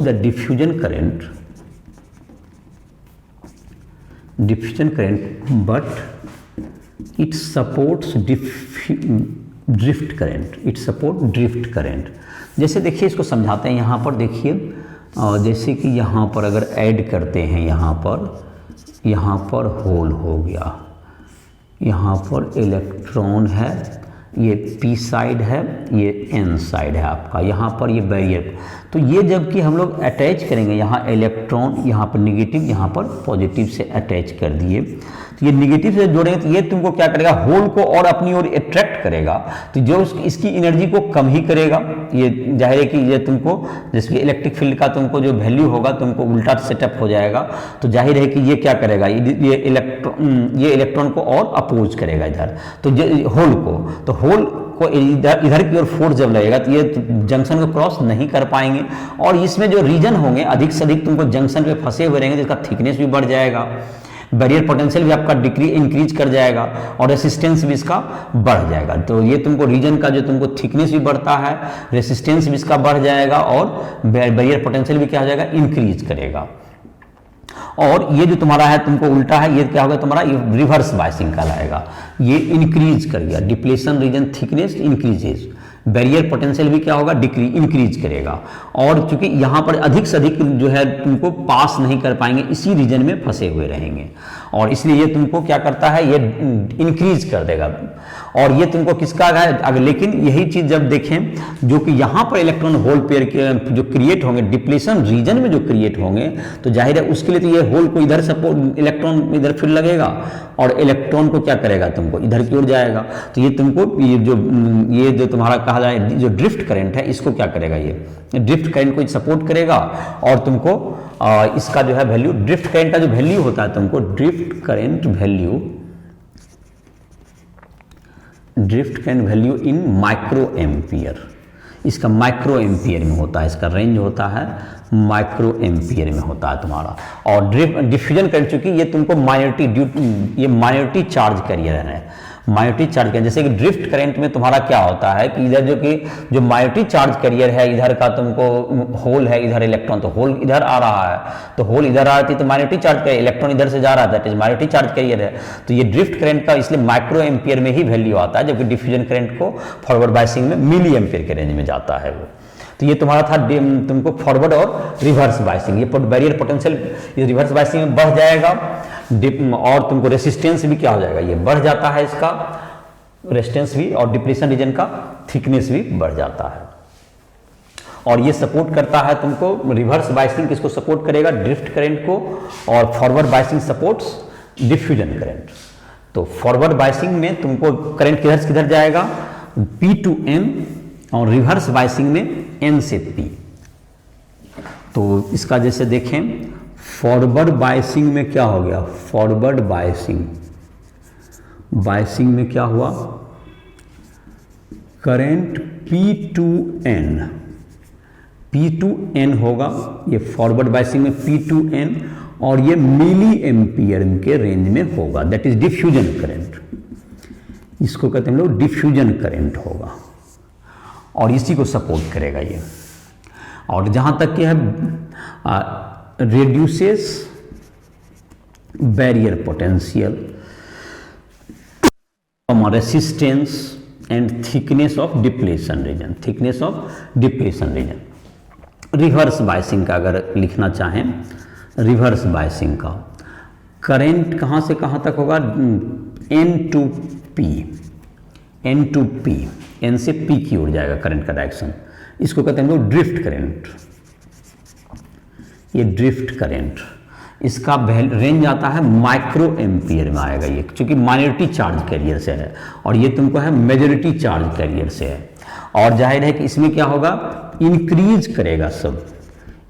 the diffusion current but it supports drift current, जैसे देखिए इसको समझाते हैं यहाँ पर देखिए, और जैसे कि यहाँ पर अगर ऐड करते हैं, यहाँ पर होल हो गया, यहाँ पर इलेक्ट्रॉन है, ये p साइड है, ये n साइड है आपका, यहाँ पर ये बैरियर। तो ये जबकि हम लोग अटैच करेंगे, यहाँ इलेक्ट्रॉन, यहाँ पर निगेटिव, यहाँ पर पॉजिटिव से अटैच कर दिए, तो ये निगेटिव से जोड़ेंगे तो ये तुमको क्या करेगा, होल को और अपनी ओर अट्रैक्ट करेगा, तो जो इसकी एनर्जी को कम ही करेगा। ये जाहिर है कि ये तुमको जैसे इलेक्ट्रिक फील्ड का तुमको जो वैल्यू होगा तुमको उल्टा सेटअप हो जाएगा, तो जाहिर है कि ये क्या करेगा, ये इलेक्ट्रॉन को और अपोज करेगा इधर, तो होल को, तो होल को इधर की ओर फोर्स जब लगेगा तो ये जंक्शन को क्रॉस नहीं कर पाएंगे, और इसमें जो रीजन होंगे अधिक से अधिक तुमको जंक्शन पे फंसे हुए रहेंगे, जिसका थिकनेस भी बढ़ जाएगा, बैरियर पोटेंशियल भी आपका इंक्रीज कर जाएगा, और रेसिस्टेंस भी इसका बढ़ जाएगा। तो ये तुमको रीजन का जो तुमको थिकनेस भी बढ़ता है, रेसिस्टेंस भी इसका बढ़ जाएगा, और बैरियर पोटेंशियल भी क्या हो जाएगा, इंक्रीज करेगा। और ये जो तुम्हारा है तुमको उल्टा है, ये क्या होगा तुम्हारा, ये रिवर्स बायसिंग कहलाएगा, ये इंक्रीज कर गया, depletion region thickness increases, barrier potential भी क्या होगा, इंक्रीज करेगा, और चूंकि यहाँ पर अधिक से अधिक जो है तुमको पास नहीं कर पाएंगे, इसी रीजन में फंसे हुए रहेंगे, और इसलिए ये तुमको क्या करता है, ये इंक्रीज कर देगा। और ये तुमको किसका है अगर, लेकिन यही चीज जब देखें जो कि यहाँ पर इलेक्ट्रॉन होल पेयर के जो क्रिएट होंगे डिप्लेशन रीजन में जो क्रिएट होंगे, तो जाहिर है उसके लिए तो ये होल को इधर सपोर्ट, इलेक्ट्रॉन इधर फिर लगेगा, और इलेक्ट्रॉन को क्या करेगा, तुमको इधर की ओर जाएगा, तो ये तुमको ये जो तुम्हारा कहा जाए जो ड्रिफ्ट करंट है, इसको क्या करेगा, ये ड्रिफ्ट करंट को सपोर्ट करेगा, और तुमको इसका जो है वैल्यू, ड्रिफ्ट करंट का जो वैल्यू होता है तुमको, drift current value in micro ampere, इसका माइक्रो एम्पियर में होता है, इसका रेंज होता है माइक्रो एम्पियर में होता है तुम्हारा। और डिफ्यूजन करंट, चूंकि ये तुमको माइनॉरिटी चार्ज कैरियर है, माइनॉरिटी चार्ज कैरियर, जैसे कि ड्रिफ्ट करंट में तुम्हारा क्या होता है कि इधर जो माइनॉरिटी चार्ज कैरियर है, इधर का तुमको होल है, इधर इलेक्ट्रॉन, तो होल इधर आ रहा है, तो होल इधर आ रही है तो माइनॉरिटी चार्ज कैरियर, इलेक्ट्रॉन इधर से जा रहा था, माइनॉरिटी चार्ज कैरियर है, तो ये ड्रिफ्ट करंट का इसलिए माइक्रो एम्पियर में ही वैल्यू आता है, जबकि डिफ्यूजन करंट को फॉरवर्ड बायसिंग में मिली एम्पियर के रेंज में जाता है वो। तो ये तुम्हारा था तुमको फॉरवर्ड और रिवर्स बायसिंग, ये बैरियर पोटेंशियल रिवर्स बायसिंग में बढ़ जाएगा, और तुमको रेसिस्टेंस भी क्या हो जाएगा, ये बढ़ जाता है, इसका रेजिस्टेंस भी, और डिप्लेशन रीजन का थिकनेस भी बढ़ जाता है। और ये सपोर्ट करता है तुमको, रिवर्स बायसिंग किसको सपोर्ट करेगा, ड्रिफ्ट करंट को, और forward biasing supports diffusion current. तो फॉरवर्ड बायसिंग में तुमको करंट किधर जाएगा, P to N, और रिवर्स बायसिंग में N से P। तो इसका जैसे देखें, फॉरवर्ड बायसिंग में क्या हो गया, फॉरवर्ड बायसिंग में क्या हुआ, करंट P to N होगा, ये फॉरवर्ड बायसिंग में P to N, और ये मिली एम्पियर के रेंज में होगा, दैट इज डिफ्यूजन करंट, इसको कहते हैं हम लोग डिफ्यूजन करंट होगा, और इसी को सपोर्ट करेगा ये। और जहां तक कि है reduces barrier potential, resistance and thickness of depletion region, reverse biasing का अगर लिखना चाहें, रिवर्स बायसिंग का करंट कहां से कहां तक होगा, N to P, N से P की ओर जाएगा करंट का डायरेक्शन, इसको कहते हैं हम लोग ड्रिफ्ट करंट। ये ड्रिफ्ट करंट, इसका रेंज आता है माइक्रो एम्पियर में आएगा ये, क्योंकि माइनॉरिटी चार्ज कैरियर से है, और ये तुमको है मेजॉरिटी चार्ज कैरियर से है। और जाहिर है कि इसमें क्या होगा, इंक्रीज करेगा, सब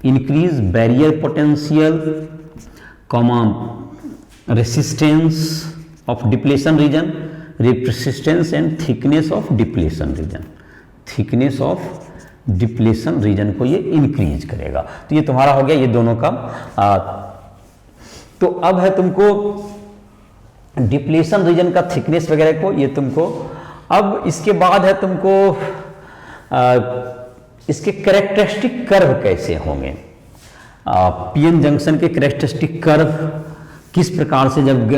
increase barrier potential, resistance of depletion region, resistance and thickness of depletion region, thickness of depletion region को ये इंक्रीज करेगा। तो ये तुम्हारा हो गया ये दोनों का। तो अब है तुमको डिप्लेशन रीजन का थिकनेस वगैरह को, ये तुमको अब इसके बाद है तुमको इसके कैरेक्टरिस्टिक कर्व कैसे होंगे, पीएन जंक्शन के कैरेक्टरिस्टिक कर्व किस प्रकार से जब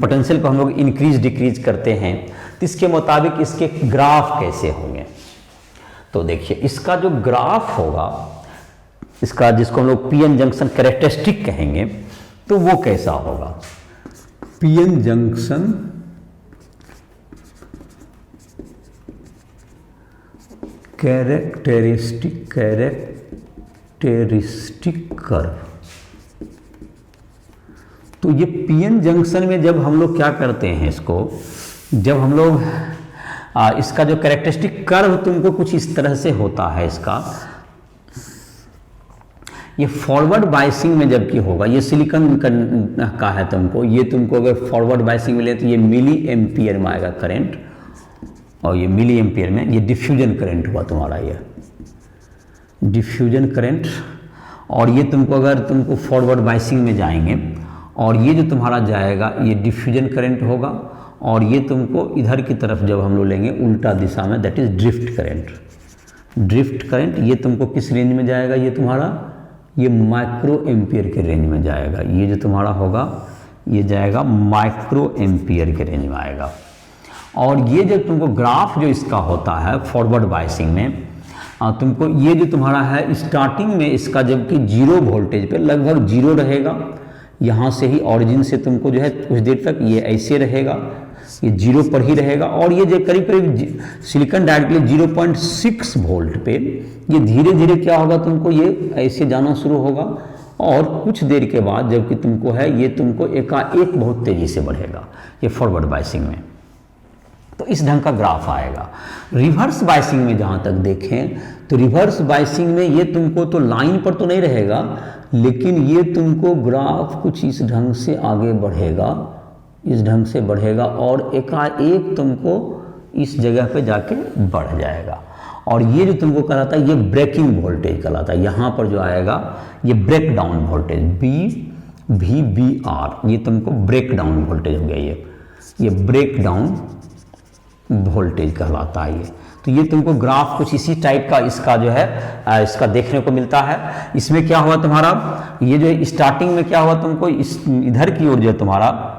पोटेंशियल को हम लोग इंक्रीज डिक्रीज करते हैं तो इसके मुताबिक इसके ग्राफ कैसे होंगे। तो देखिए इसका जो ग्राफ होगा, इसका जिसको हम लोग पीएन जंक्शन कैरेक्टरिस्टिक कहेंगे, तो वो कैसा होगा? PN junction characteristic curve. तो ये पीएन जंक्शन में जब हम लोग क्या करते हैं इसको, जब हम लोग इसका जो कैरेक्टरिस्टिक कर्व तुमको कुछ इस तरह से होता है इसका, ये फॉरवर्ड बायसिंग में जबकि होगा, ये सिलिकॉन का है तुमको, ये तुमको अगर फॉरवर्ड बायसिंग में ले तो ये मिली एम्पियर में आएगा करंट, और ये मिली एम्पियर में ये डिफ्यूजन करंट हुआ तुम्हारा, ये डिफ्यूजन करंट। और ये तुमको अगर तुमको फॉरवर्ड बायसिंग में जाएंगे और ये जो तुम्हारा जाएगा ये डिफ्यूजन करंट होगा, और ये तुमको इधर की तरफ जब हम लोग लेंगे उल्टा दिशा में, that is drift current. Drift current ये तुमको किस रेंज में जाएगा? ये तुम्हारा ये माइक्रो एम्पियर के रेंज में जाएगा। ये जो तुम्हारा होगा ये जाएगा माइक्रो एम्पियर के रेंज में आएगा। और ये जो तुमको ग्राफ जो इसका होता है फॉरवर्ड बायसिंग में, तुमको ये जो तुम्हारा है स्टार्टिंग में इसका जबकि जीरो वोल्टेज पे लगभग जीरो रहेगा, यहाँ से ही ऑरिजिन से तुमको जो है कुछ देर तक ये ऐसे रहेगा, ये जीरो पर ही रहेगा, और ये जो करीब करीब सिलिकॉन डाइऑक्साइड के लिए 0.6 वोल्ट पे ये धीरे धीरे क्या होगा, तुमको ये ऐसे जाना शुरू होगा, और कुछ देर के बाद जबकि तुमको है ये तुमको एकाएक बहुत तेजी से बढ़ेगा ये फॉरवर्ड बायसिंग में। तो इस ढंग का ग्राफ आएगा। रिवर्स बायसिंग में जहाँ तक देखें तो रिवर्स बायसिंग में ये तुमको तो लाइन पर तो नहीं रहेगा, लेकिन ये तुमको ग्राफ कुछ इस ढंग से आगे बढ़ेगा, इस ढंग से बढ़ेगा, और एकाएक तुमको इस जगह पे जाके बढ़ जाएगा। और ये जो तुमको कहलाता है ये ब्रेकिंग वोल्टेज कहलाता है। यहाँ पर जो आएगा ये ब्रेक डाउन वोल्टेज BVBR, ये तुमको ब्रेक डाउन वोल्टेज हो गया, ये ब्रेक डाउन वोल्टेज कहलाता है ये। तो ये तुमको ग्राफ कुछ इसी टाइप का इसका जो है इसका देखने को मिलता है। इसमें क्या हुआ तुम्हारा, ये जो स्टार्टिंग में क्या हुआ तुमको, इस इधर की ओर जो तुम्हारा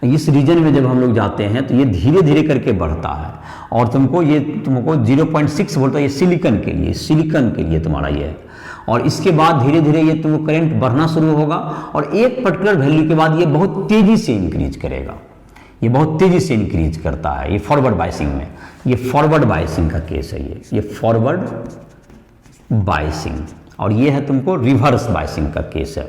इस रीजन में जब हम लोग जाते हैं तो ये धीरे धीरे करके बढ़ता है, और तुमको 0.6 वोल्ट ये सिलिकॉन के लिए तुम्हारा ये है। और इसके बाद धीरे धीरे ये तुमको करंट बढ़ना शुरू होगा, और एक पर्टिकुलर वैल्यू के बाद ये बहुत तेजी से इंक्रीज करेगा, ये बहुत तेजी से इंक्रीज करता है। ये फॉरवर्ड बायसिंग में, ये फॉरवर्ड बायसिंग का केस है, ये फॉरवर्ड बायसिंग। और ये है तुमको रिवर्स बायसिंग का केस है,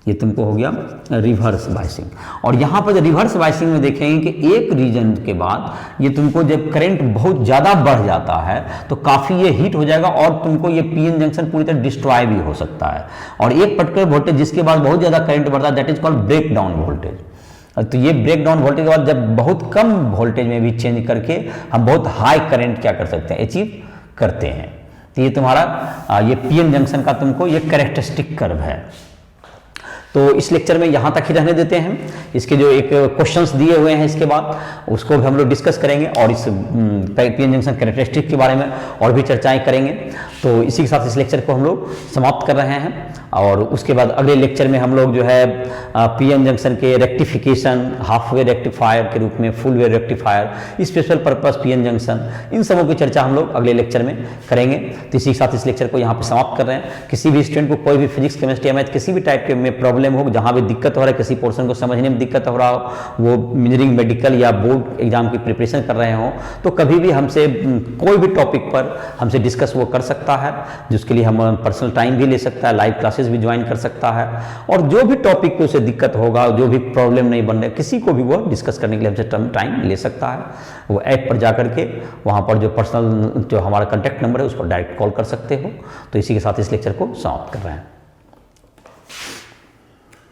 ये तुमको हो गया रिवर्स बायसिंग। और यहाँ पर रिवर्स बायसिंग में देखेंगे कि एक रीजन के बाद ये तुमको जब करंट बहुत ज़्यादा बढ़ जाता है तो काफ़ी ये हीट हो जाएगा, और तुमको ये पीएन जंक्शन पूरी तरह डिस्ट्रॉय भी हो सकता है। और एक पर्टिकुलर वोल्टेज जिसके बाद बहुत ज़्यादा करंट बढ़ता है, that is called breakdown voltage. तो ये ब्रेक डाउन वोल्टेज के बाद जब बहुत कम वोल्टेज में भी चेंज करके हम बहुत हाई करंट क्या कर सकते हैं, अचीव करते हैं। तो ये तुम्हारा ये पीएन जंक्शन का तुमको ये कैरेक्टरिस्टिक कर्व है। तो इस लेक्चर में यहाँ तक ही रहने देते हैं। इसके जो एक क्वेश्चंस दिए हुए हैं इसके बाद उसको भी हम लोग डिस्कस करेंगे, और इस पीएन जंक्शन कैरेक्टरिस्टिक के बारे में और भी चर्चाएं करेंगे। तो इसी के साथ इस लेक्चर को हम लोग समाप्त कर रहे हैं, और उसके बाद अगले लेक्चर में हम लोग जो है पीएन जंक्शन के रेक्टिफिकेशन, हाफ वे रेक्टिफायर के रूप में, full wave rectifier, special purpose PN junction, इन सबों की चर्चा हम लोग अगले लेक्चर में करेंगे। तो इसी के साथ इस लेक्चर को यहाँ पे समाप्त कर रहे हैं। किसी भी स्टूडेंट को कोई भी फिजिक्स, केमिस्ट्री या मैथ किसी भी टाइप के में प्रॉब्लम हो, जहाँ भी दिक्कत हो रहा है, किसी पोर्शन को समझने में दिक्कत हो रहा हो, वो इंजीनियरिंग, मेडिकल या बोर्ड एग्जाम की प्रिपरेशन कर रहे हो, तो कभी भी हमसे कोई भी टॉपिक पर हमसे डिस्कस वो कर सकता है, जिसके लिए हम पर्सनल टाइम भी ले सकता है, लाइव क्लासेस भी ज्वाइन कर सकता है, और जो भी टॉपिक पे उसे दिक्कत होगा, जो भी प्रॉब्लम नहीं बन रहा, किसी को भी वो डिस्कस करने के लिए हमसे टाइम ले सकता है। वो ऐप पर जाकर के वहाँ पर जो पर्सनल जो हमारा कॉन्टैक्ट नंबर है उस पर डायरेक्ट कॉल कर सकते हो। तो इसी के साथ इस लेक्चर को समाप्त कर रहे हैं।